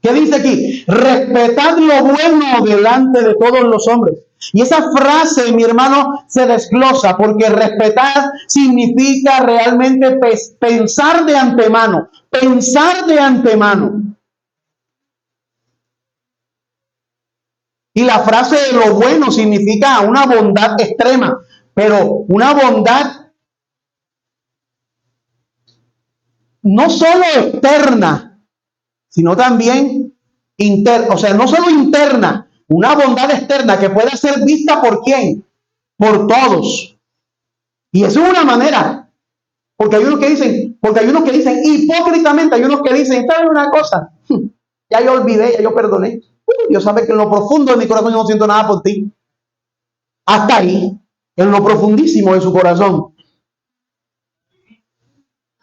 ¿qué dice aquí? Respetad lo bueno delante de todos los hombres. Y esa frase, mi hermano, se desglosa porque respetar significa realmente pensar de antemano. Pensar de antemano. Y la frase de lo bueno significa una bondad extrema, pero una bondad no solo externa, sino también interna, o sea, no solo interna, una bondad externa que pueda ser vista por quién, por todos. Y eso es una manera, porque hay unos que dicen hipócritamente, hay unos que dicen, ¿sabes una cosa? Ya yo olvidé, ya yo perdoné. Dios sabe que en lo profundo de mi corazón yo no siento nada por ti. Hasta ahí, en lo profundísimo de su corazón.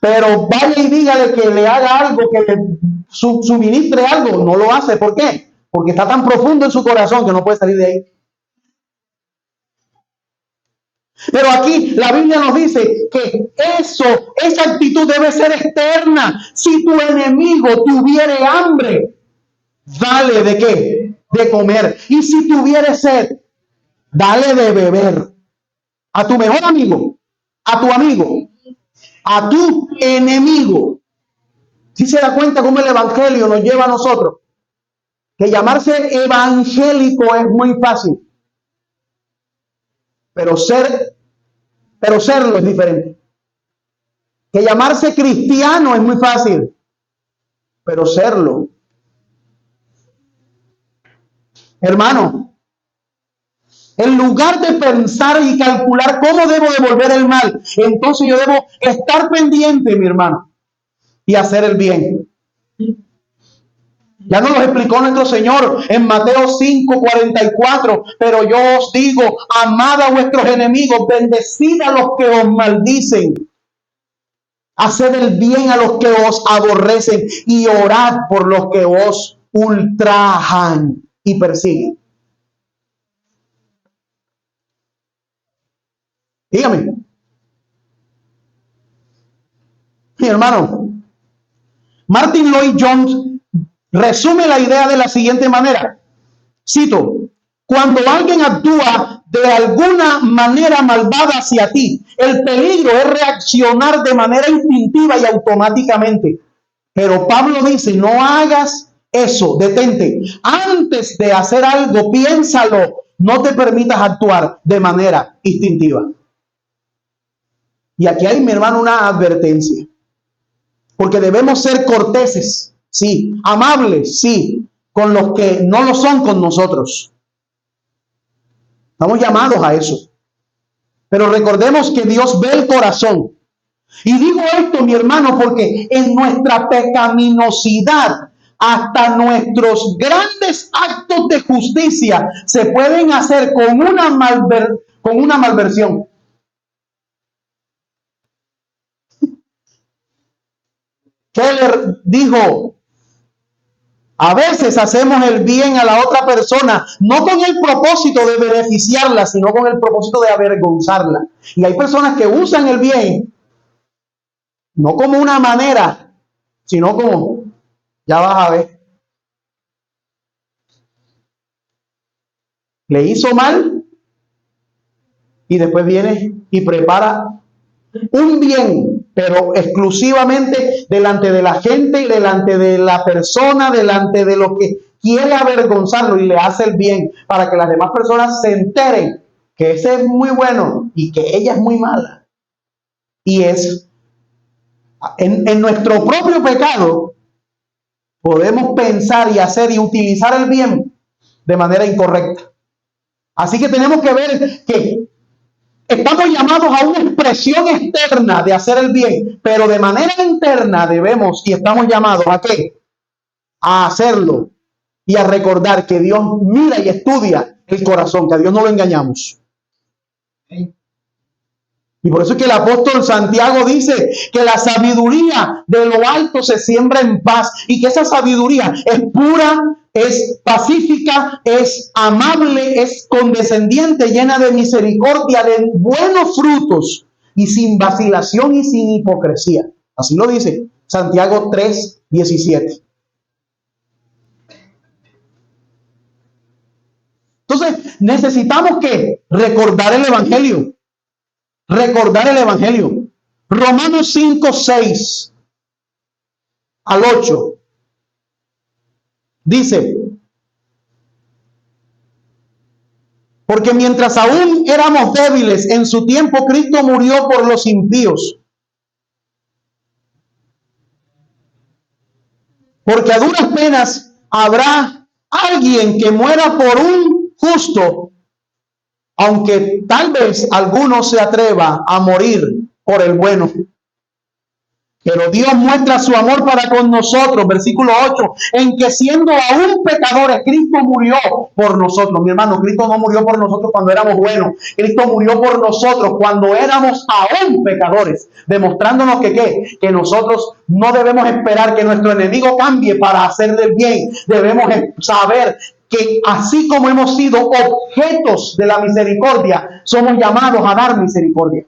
Pero vaya y dígale que le haga algo, que le suministre algo, no lo hace. ¿Por qué? Porque está tan profundo en su corazón que no puede salir de ahí. Pero aquí la Biblia nos dice que esa actitud debe ser externa. Si tu enemigo tuviere hambre, dale ¿de qué? De comer. Y si tuviere sed, dale de beber. A tu mejor amigo, a tu amigo, a tu enemigo. Si se da cuenta cómo el evangelio nos lleva a nosotros, que llamarse evangélico es muy fácil, pero serlo es diferente. Que llamarse cristiano es muy fácil, pero serlo. Hermano, en lugar de pensar y calcular cómo debo devolver el mal, entonces yo debo estar pendiente, mi hermano, y hacer el bien. Ya nos lo explicó nuestro Señor en Mateo 5:44. Pero yo os digo, amad a vuestros enemigos, bendecid a los que os maldicen, haced el bien a los que os aborrecen y orad por los que os ultrajan y persiguen. Dígame, mi hermano, Martin Lloyd-Jones resume la idea de la siguiente manera. Cito, cuando alguien actúa de alguna manera malvada hacia ti, el peligro es reaccionar de manera instintiva y automáticamente. Pero Pablo dice, no hagas eso, detente. Antes de hacer algo, piénsalo. No te permitas actuar de manera instintiva. Y aquí hay, mi hermano, una advertencia. Porque debemos ser corteses, sí, amables, sí, con los que no lo son con nosotros. Estamos llamados a eso. Pero recordemos que Dios ve el corazón. Y digo esto, mi hermano, porque en nuestra pecaminosidad, hasta nuestros grandes actos de justicia se pueden hacer con una malversión. Keller dijo, a veces hacemos el bien a la otra persona, no con el propósito de beneficiarla, sino con el propósito de avergonzarla. Y hay personas que usan el bien, no como una manera, sino como, ya vas a ver, le hizo mal y después viene y prepara un bien, pero exclusivamente delante de la gente, delante de la persona, delante de lo que quiere avergonzarlo, y le hace el bien para que las demás personas se enteren que ese es muy bueno y que ella es muy mala. Y es en nuestro propio pecado podemos pensar y hacer y utilizar el bien de manera incorrecta. Así que tenemos que ver que estamos llamados a una expresión externa de hacer el bien, pero de manera interna debemos y estamos llamados ¿a qué? A hacerlo y a recordar que Dios mira y estudia el corazón, que a Dios no lo engañamos. Y por eso es que el apóstol Santiago dice que la sabiduría de lo alto se siembra en paz y que esa sabiduría es pura, es pacífica, es amable, es condescendiente, llena de misericordia, de buenos frutos y sin vacilación y sin hipocresía. Así lo dice Santiago 3:17. Entonces, necesitamos que recordar el Evangelio. Recordar el Evangelio. Romanos 5:6 al 8 dice: porque mientras aún éramos débiles, en su tiempo Cristo murió por los impíos. Porque a duras penas habrá alguien que muera por un justo, aunque tal vez alguno se atreva a morir por el bueno. Pero Dios muestra su amor para con nosotros, versículo 8, en que siendo aún pecadores, Cristo murió por nosotros. Mi hermano, Cristo no murió por nosotros cuando éramos buenos. Cristo murió por nosotros cuando éramos aún pecadores, demostrándonos que nosotros no debemos esperar que nuestro enemigo cambie para hacerle el bien. Debemos saber que así como hemos sido objetos de la misericordia, somos llamados a dar misericordia.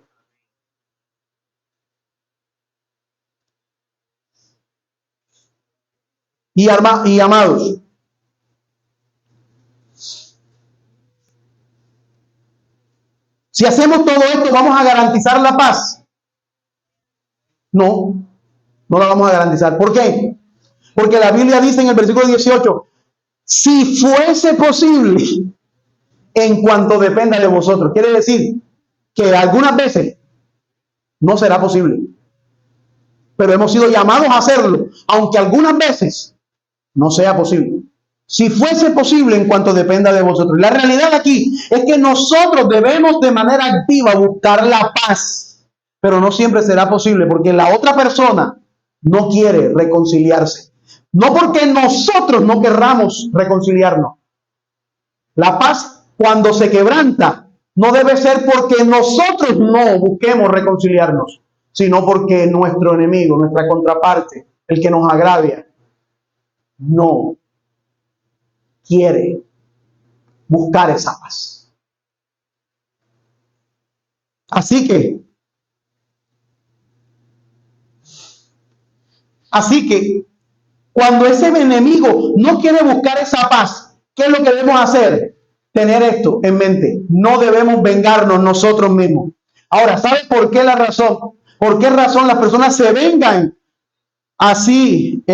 Y amados, si hacemos todo esto, ¿vamos a garantizar la paz? No, no la vamos a garantizar. ¿Por qué? Porque la Biblia dice en el versículo 18, si fuese posible, en cuanto dependa de vosotros. Quiere decir que algunas veces no será posible, pero hemos sido llamados a hacerlo, aunque algunas veces no sea posible. Si fuese posible, en cuanto dependa de vosotros. La realidad aquí es que nosotros debemos de manera activa buscar la paz, pero no siempre será posible porque la otra persona no quiere reconciliarse. No porque nosotros no querramos reconciliarnos. La paz, cuando se quebranta, no debe ser porque nosotros no busquemos reconciliarnos, sino porque nuestro enemigo, nuestra contraparte, el que nos agravia, no quiere buscar esa paz. Así que cuando ese enemigo no quiere buscar esa paz, ¿qué es lo que debemos hacer? Tener esto en mente. No debemos vengarnos nosotros mismos. Ahora, ¿sabe por qué la razón? ¿Por qué razón las personas se vengan así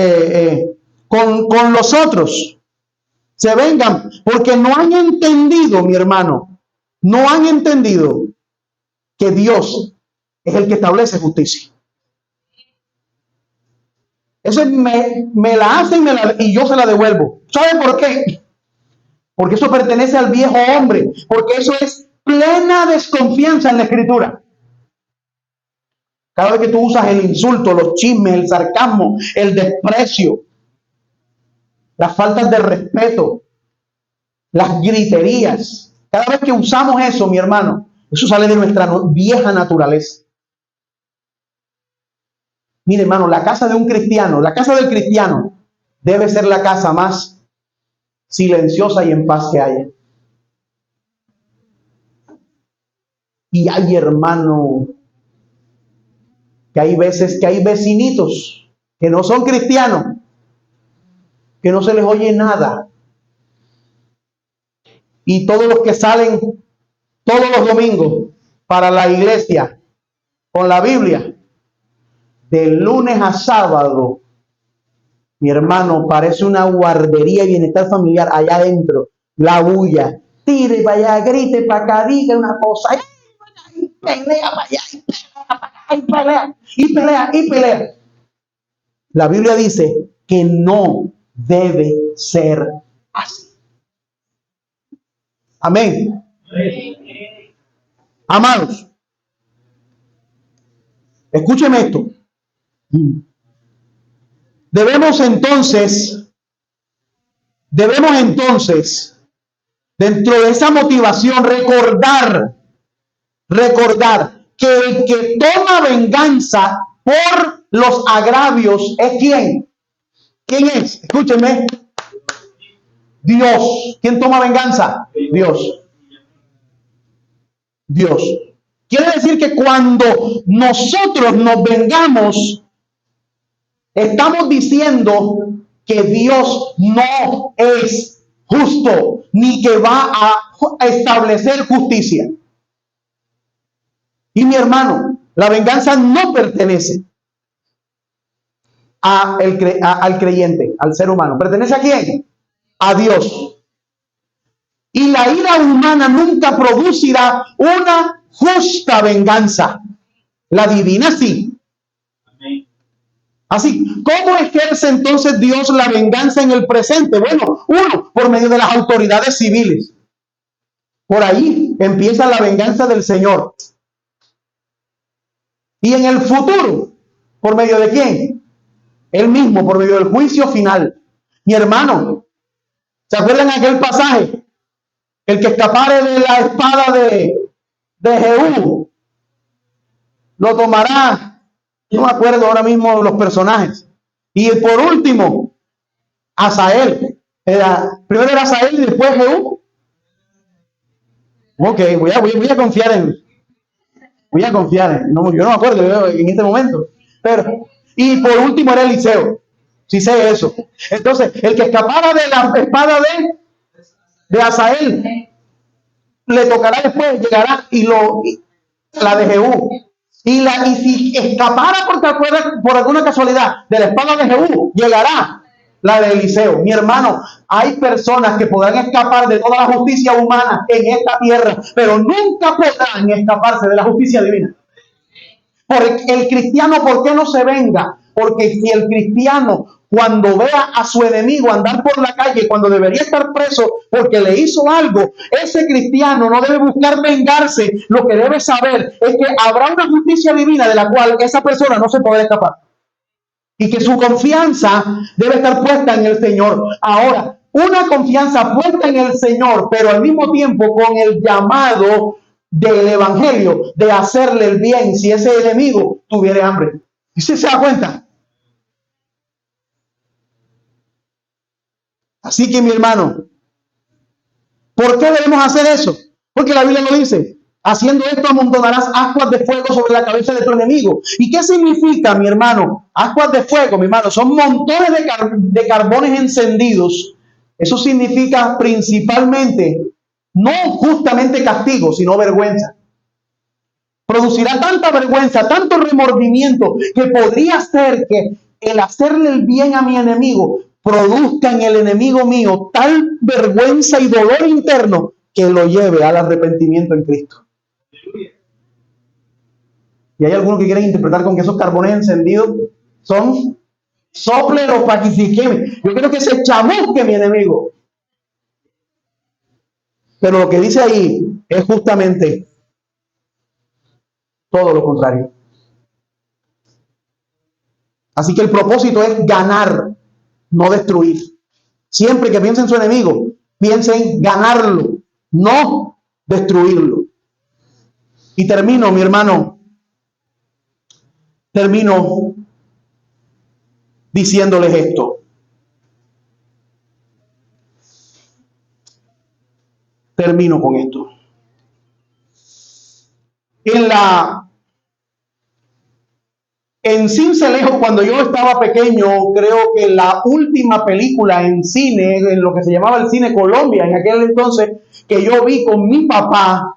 con los otros? Se vengan porque no han entendido, mi hermano, no han entendido que Dios es el que establece justicia. Eso me la hacen y yo se la devuelvo. ¿Saben por qué? Porque eso pertenece al viejo hombre, porque eso es plena desconfianza en la Escritura. Cada vez que tú usas el insulto, los chismes, el sarcasmo, el desprecio, las faltas de respeto, las griterías, cada vez que usamos eso, mi hermano, eso sale de nuestra vieja naturaleza. Mire, hermano, la casa de un cristiano, la casa del cristiano debe ser la casa más silenciosa y en paz que haya. Y hay, hermano, que hay veces que hay vecinitos que no son cristianos, que no se les oye nada. Y todos los que salen todos los domingos para la iglesia con la Biblia, de lunes a sábado, mi hermano, parece una guardería y bienestar familiar allá adentro. La bulla, tire para allá, grite para acá, diga una cosa, y pelea para allá, y pelea para acá, y pelea, y pelea, y pelea. La Biblia dice que no debe ser así. Amén. Amados, escúcheme esto. Debemos entonces, dentro de esa motivación, recordar recordar que el que toma venganza por los agravios es ¿quién? ¿Quién es? Escúchenme. Dios. ¿Quién toma venganza? Dios. Dios. Quiere decir que cuando nosotros nos vengamos, estamos diciendo que Dios no es justo, ni que va a establecer justicia. Y mi hermano, la venganza no pertenece al creyente, al ser humano. ¿Pertenece a quién? A Dios. Y la ira humana nunca producirá una justa venganza. La divina sí. Así, ¿cómo ejerce entonces Dios la venganza en el presente? Bueno, uno, por medio de las autoridades civiles. Por ahí empieza la venganza del Señor. Y en el futuro, ¿por medio de quién? Él mismo, por medio del juicio final. Mi hermano, ¿se acuerdan aquel pasaje? El que escapare de la espada de Jehú, lo tomará. No me acuerdo ahora mismo los personajes. Y por último, Asael. Primero era Asael y después Jehú. Ok, voy a confiar en... no, yo no me acuerdo en este momento. Pero, y por último era Eliseo. Sí sé eso. Entonces, el que escapara de la espada de Asael, le tocará después, llegará la de Jehú. Y si escapara por alguna casualidad de la espada de Jehú, llegará la de Eliseo. Mi hermano, hay personas que podrán escapar de toda la justicia humana en esta tierra, pero nunca podrán escaparse de la justicia divina. El cristiano, ¿por qué no se venga? Porque si el cristiano, cuando vea a su enemigo andar por la calle cuando debería estar preso porque le hizo algo, ese cristiano no debe buscar vengarse. Lo que debe saber es que habrá una justicia divina de la cual esa persona no se podrá escapar. Y que su confianza debe estar puesta en el Señor. Ahora, una confianza puesta en el Señor, pero al mismo tiempo con el llamado del evangelio de hacerle el bien si ese enemigo tuviera hambre. ¿Y si se da cuenta? Así que mi hermano, ¿por qué debemos hacer eso? Porque la Biblia lo dice. Haciendo esto amontonarás ascuas de fuego sobre la cabeza de tu enemigo. ¿Y qué significa, mi hermano? Ascuas de fuego, mi hermano, son montones de carbones encendidos. Eso significa principalmente, no justamente castigo, sino vergüenza. Producirá tanta vergüenza, tanto remordimiento, que podría ser que el hacerle el bien a mi enemigo produzca en el enemigo mío tal vergüenza y dolor interno que lo lleve al arrepentimiento en Cristo. Y hay algunos que quieren interpretar con que esos carbones encendidos son sopleros para que se queme. Yo quiero que se chamusque mi enemigo. Pero lo que dice ahí es justamente todo lo contrario. Así que el propósito es ganar, no destruir. Siempre que piense en su enemigo, piense en ganarlo, no destruirlo. Y termino, mi hermano, diciéndoles esto. Termino con esto. En Cincelejo, cuando yo estaba pequeño, creo que la última película en cine, en lo que se llamaba el Cine Colombia, en aquel entonces, que yo vi con mi papá,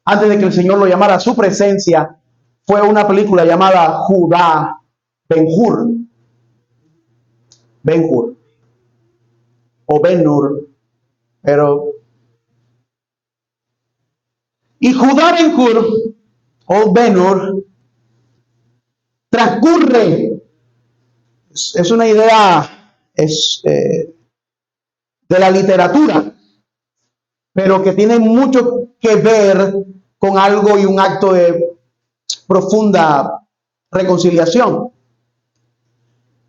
antes de que el Señor lo llamara a su presencia, fue una película llamada Judá Ben-Hur. Ben-Hur. O Ben-Hur. Pero... Y Judá Ben-Hur, o Ben-Hur, transcurre, es una idea de la literatura, pero que tiene mucho que ver con algo y un acto de profunda reconciliación.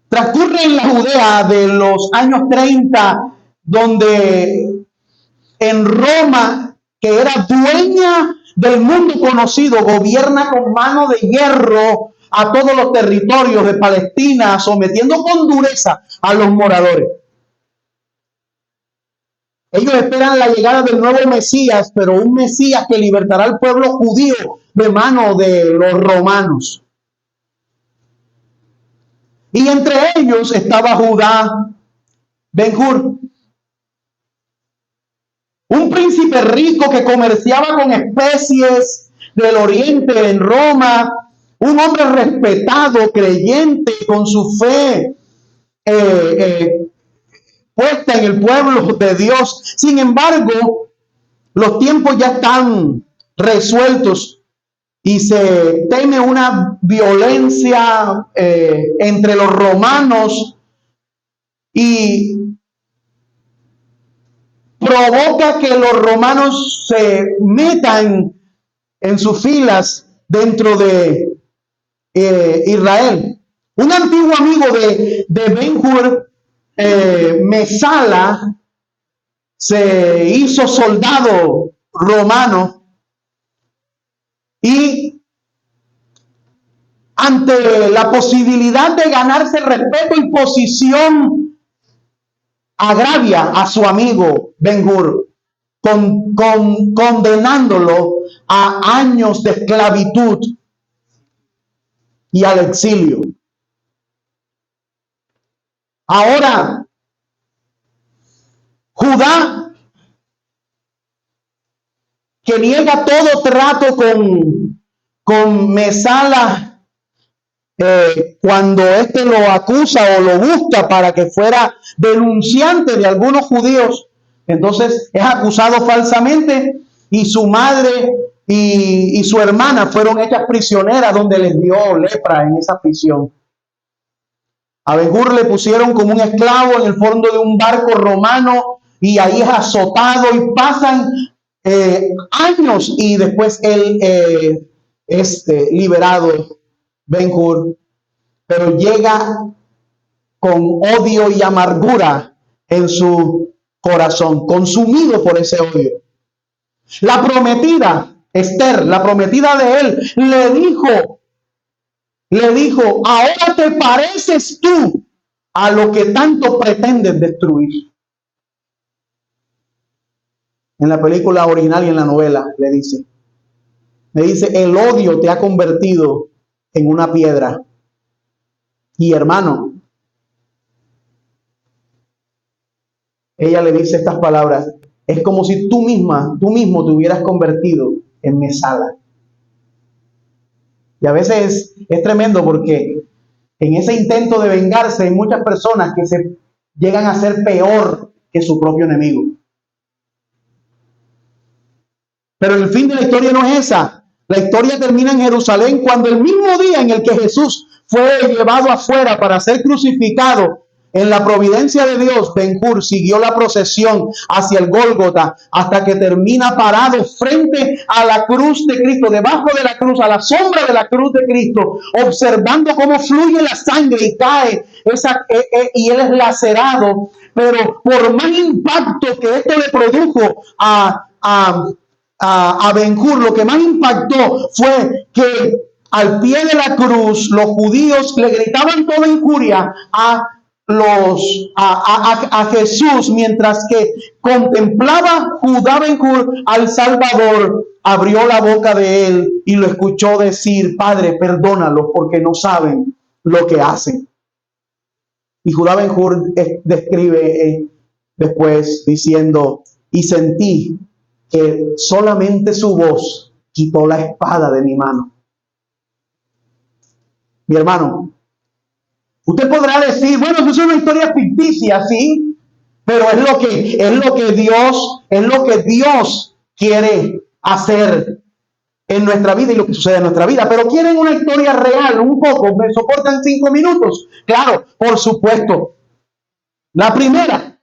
Transcurre en la Judea de los años 30, donde en Roma que era dueña del mundo conocido, gobierna con mano de hierro a todos los territorios de Palestina, sometiendo con dureza a los moradores. Ellos esperan la llegada del nuevo Mesías, pero un Mesías que libertará al pueblo judío de mano de los romanos. Y entre ellos estaba Judá Ben-Hur, un príncipe rico que comerciaba con especies del oriente en Roma, un hombre respetado, creyente, con su fe puesta en el pueblo de Dios. Sin embargo, los tiempos ya están resueltos y se teme una violencia entre los romanos y provoca que los romanos se metan en sus filas dentro de Israel. Un antiguo amigo de Ben-Hur, Mesala, se hizo soldado romano y ante la posibilidad de ganarse respeto y posición, agravia a su amigo Ben-Hur, condenándolo a años de esclavitud y al exilio. Ahora, Judá, que niega todo trato con Mesala, cuando éste lo acusa o lo busca para que fuera denunciante de algunos judíos, entonces es acusado falsamente y su madre y su hermana fueron hechas prisioneras, donde les dio lepra en esa prisión. A Ben-Hur le pusieron como un esclavo en el fondo de un barco romano y ahí es azotado y pasan años y después él es liberado, Ben-Hur, pero llega con odio y amargura en su corazón, consumido por ese odio. La prometida, Esther, la prometida de él, le dijo, ahora te pareces tú a lo que tanto pretendes destruir. En la película original y en la novela le dice, el odio te ha convertido en una piedra. Y hermano, ella le dice estas palabras, es como si tú mismo te hubieras convertido en Mesala. Y a veces es tremendo porque en ese intento de vengarse hay muchas personas que se llegan a ser peor que su propio enemigo. Pero el fin de la historia no es esa. La historia termina en Jerusalén cuando el mismo día en el que Jesús fue llevado afuera para ser crucificado, en la providencia de Dios, Ben-Hur siguió la procesión hacia el Gólgota hasta que termina parado frente a la cruz de Cristo, debajo de la cruz, a la sombra de la cruz de Cristo, observando cómo fluye la sangre y cae y él es lacerado. Pero por más impacto que esto le produjo a Ben-Hur, lo que más impactó fue que al pie de la cruz los judíos le gritaban toda injuria a Jesús, mientras que contemplaba Judá Ben-Hur al Salvador, abrió la boca de él y lo escuchó decir, Padre, perdónalos porque no saben lo que hacen. Y Judá Ben-Hur describe después diciendo, y sentí que solamente su voz quitó la espada de mi mano. Mi hermano, usted podrá decir, bueno, eso es una historia ficticia, sí, pero es lo que Dios quiere hacer en nuestra vida y lo que sucede en nuestra vida. Pero quieren una historia real, un poco, me soportan 5 minutos. Claro, por supuesto. La primera.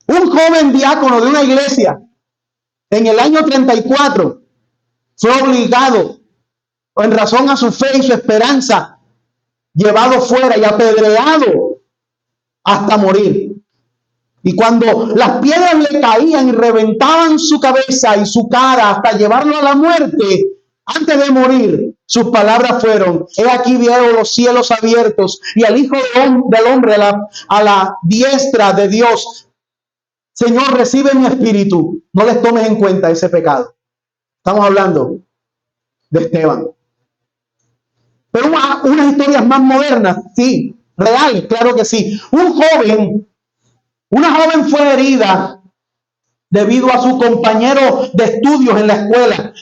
Un joven diácono de una iglesia en el año 34 fue obligado, en razón a su fe y su esperanza, llevado fuera y apedreado hasta morir. Y cuando las piedras le caían y reventaban su cabeza y su cara hasta llevarlo a la muerte, antes de morir, sus palabras fueron: he aquí veo los cielos abiertos y al Hijo del Hombre a la diestra de Dios. Señor, recibe mi espíritu. No les tomes en cuenta ese pecado. Estamos hablando de Esteban. Pero unas historias más modernas, sí, reales, claro que sí. Una joven fue herida debido a su compañero de estudios en la escuela.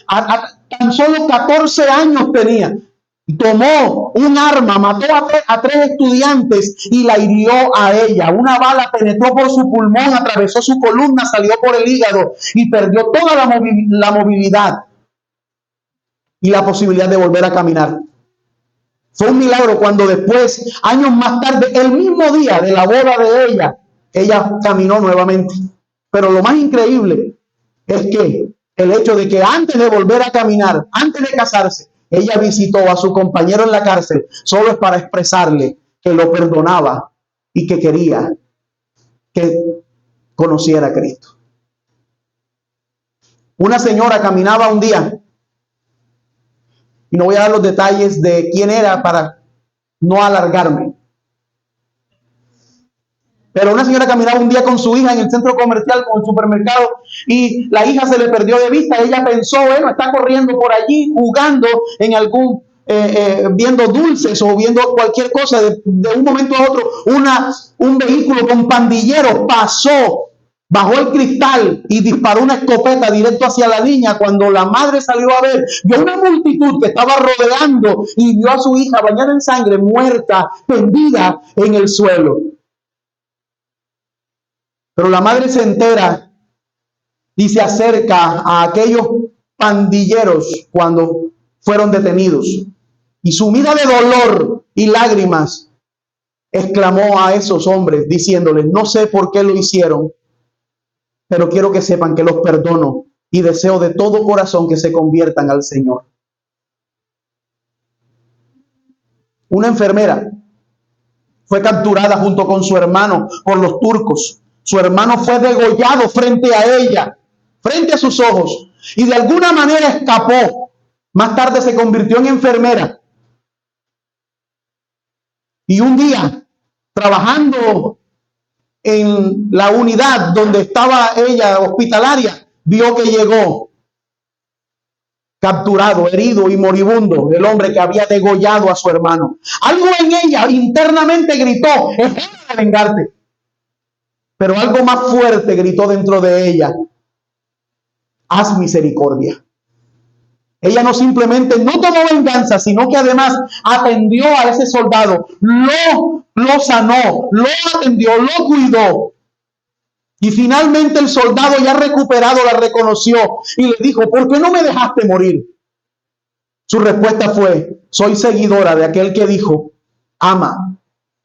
Tan solo 14 años tenía. Tomó un arma, mató a tres estudiantes y la hirió a ella. Una bala penetró por su pulmón, atravesó su columna, salió por el hígado y perdió toda la movilidad y la posibilidad de volver a caminar. Fue un milagro cuando después, años más tarde, el mismo día de la boda de ella caminó nuevamente. Pero lo más increíble es que el hecho de que antes de volver a caminar, antes de casarse, ella visitó a su compañero en la cárcel, solo es para expresarle que lo perdonaba y que quería que conociera a Cristo. Una señora caminaba un día, y no voy a dar los detalles de quién era para no alargarme, pero una señora caminaba un día con su hija en el centro comercial, con el supermercado, y la hija se le perdió de vista. Ella pensó, bueno, está corriendo por allí, jugando en algún, viendo dulces o viendo cualquier cosa. De un momento a otro, un vehículo con pandilleros pasó, bajó el cristal y disparó una escopeta directo hacia la niña. Cuando la madre salió a ver, vio una multitud que estaba rodeando y vio a su hija bañada en sangre, muerta, tendida en el suelo. Pero la madre se entera y se acerca a aquellos pandilleros cuando fueron detenidos. Y sumida de dolor y lágrimas, exclamó a esos hombres diciéndoles: no sé por qué lo hicieron, pero quiero que sepan que los perdono y deseo de todo corazón que se conviertan al Señor. Una enfermera fue capturada junto con su hermano por los turcos. Su hermano fue degollado frente a ella, frente a sus ojos, y de alguna manera escapó. Más tarde se convirtió en enfermera. Y un día, trabajando en la unidad donde estaba ella, hospitalaria, vio que llegó capturado, herido y moribundo el hombre que había degollado a su hermano. Algo en ella internamente gritó: es hora de vengarte. Pero algo más fuerte gritó dentro de ella: haz misericordia. Ella no simplemente no tomó venganza, sino que además atendió a ese soldado, lo sanó, lo atendió, lo cuidó. Y finalmente el soldado, ya recuperado, la reconoció y le dijo: ¿por qué no me dejaste morir? Su respuesta fue: soy seguidora de aquel que dijo: ama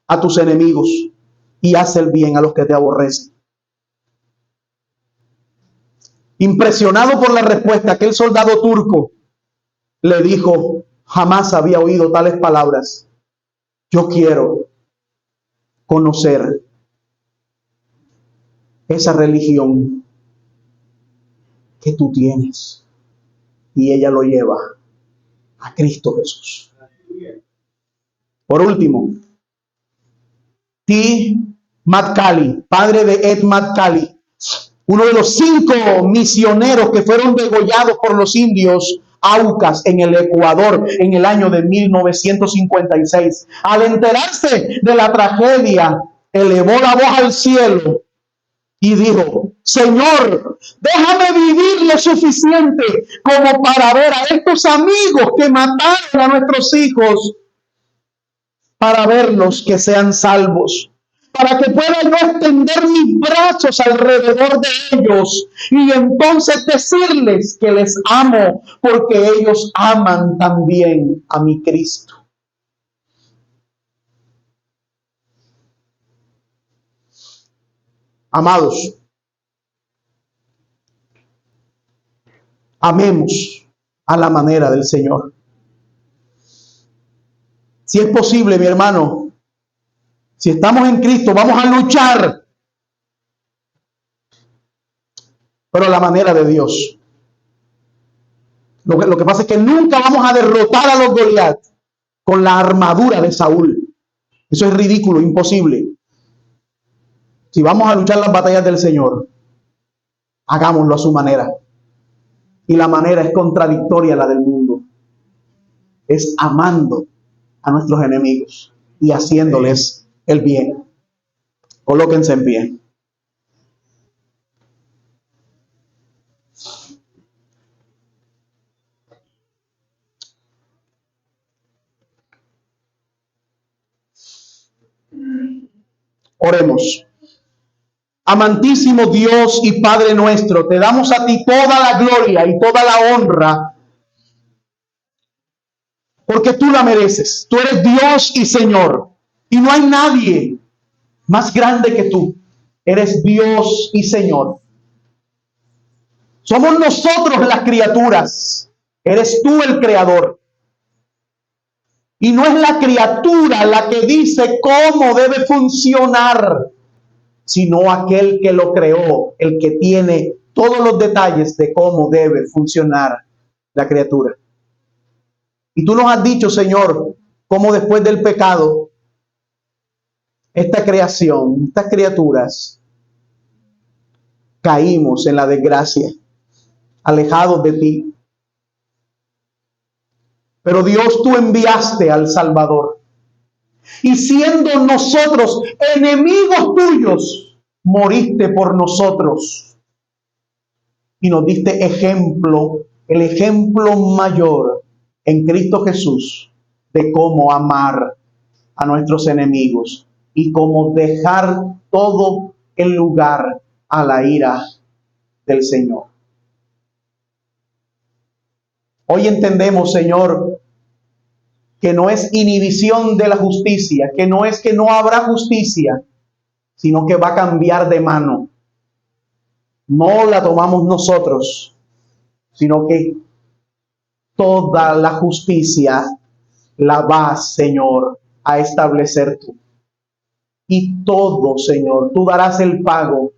a tus enemigos y haz el bien a los que te aborrecen. Impresionado por la respuesta, aquel soldado turco le dijo: jamás había oído tales palabras. Yo quiero conocer esa religión que tú tienes. Y ella lo lleva a Cristo Jesús. Por último, T. Matkali, padre de Ed Matkali, uno de los 5 misioneros que fueron degollados por los indios Aucas en el Ecuador en el año de 1956. Al enterarse de la tragedia, elevó la voz al cielo y dijo: Señor, déjame vivir lo suficiente como para ver a estos amigos que mataron a nuestros hijos, para verlos que sean salvos, para que pueda yo extender mis brazos alrededor de ellos y entonces decirles que les amo, porque ellos aman también a mi Cristo. Amados, amemos a la manera del Señor. Si es posible, mi hermano, Si estamos en Cristo, vamos a luchar, pero a la manera de Dios. Lo que pasa es que nunca vamos a derrotar a los Goliat con la armadura de Saúl. Eso es ridículo, imposible. Si vamos a luchar las batallas del Señor, hagámoslo a su manera. Y la manera es contradictoria a la del mundo. Es amando a nuestros enemigos y haciéndoles el bien. Colóquense en pie. Oremos. Amantísimo Dios y Padre nuestro, te damos a ti toda la gloria y toda la honra, porque tú la mereces. Tú eres Dios y Señor, y no hay nadie más grande que tú. Eres Dios y Señor. Somos nosotros las criaturas. Eres tú el creador. Y no es la criatura la que dice cómo debe funcionar, sino aquel que lo creó, el que tiene todos los detalles de cómo debe funcionar la criatura. Y tú nos has dicho, Señor, cómo después del pecado, esta creación, estas criaturas, caímos en la desgracia, alejados de ti. Pero Dios, tú enviaste al Salvador. Y siendo nosotros enemigos tuyos, moriste por nosotros. Y nos diste ejemplo, el ejemplo mayor en Cristo Jesús, de cómo amar a nuestros enemigos y cómo dejar todo el lugar a la ira del Señor. Hoy entendemos, Señor, que no es inhibición de la justicia, que no es que no habrá justicia, sino que va a cambiar de mano. No la tomamos nosotros, sino que toda la justicia la vas, Señor, a establecer tú. Y todo, Señor, tú darás el pago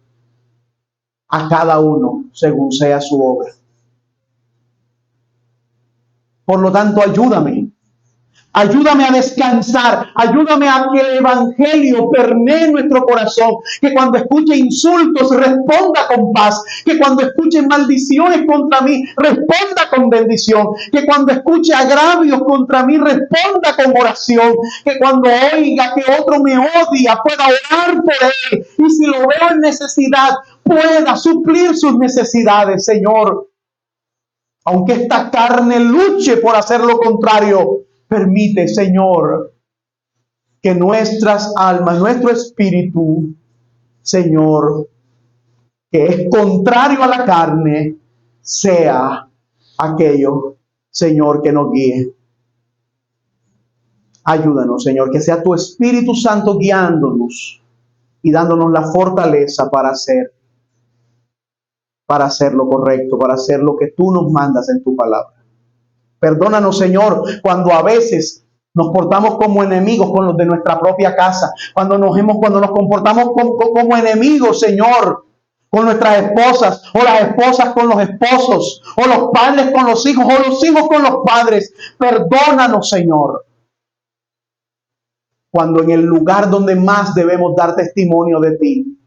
a cada uno según sea su obra. Por lo tanto, ayúdame. Ayúdame a descansar, ayúdame a que el Evangelio permee nuestro corazón, que cuando escuche insultos responda con paz, que cuando escuche maldiciones contra mí responda con bendición, que cuando escuche agravios contra mí responda con oración, que cuando oiga que otro me odia pueda orar por él, y si lo veo en necesidad pueda suplir sus necesidades, Señor. Aunque esta carne luche por hacer lo contrario, permite, Señor, que nuestras almas, nuestro espíritu, Señor, que es contrario a la carne, sea aquello, Señor, que nos guíe. Ayúdanos, Señor, que sea tu Espíritu Santo guiándonos y dándonos la fortaleza para hacer lo correcto, para hacer lo que tú nos mandas en tu palabra. Perdónanos, Señor, cuando a veces nos portamos como enemigos con los de nuestra propia casa, cuando nos comportamos como enemigos, Señor, con nuestras esposas, o las esposas con los esposos, o los padres con los hijos, o los hijos con los padres. Perdónanos, Señor, cuando en el lugar donde más debemos dar testimonio de ti,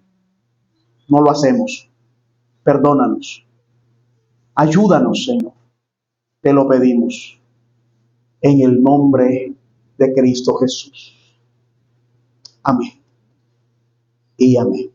no lo hacemos. Perdónanos. Ayúdanos, Señor. Te lo pedimos en el nombre de Cristo Jesús. Amén y amén.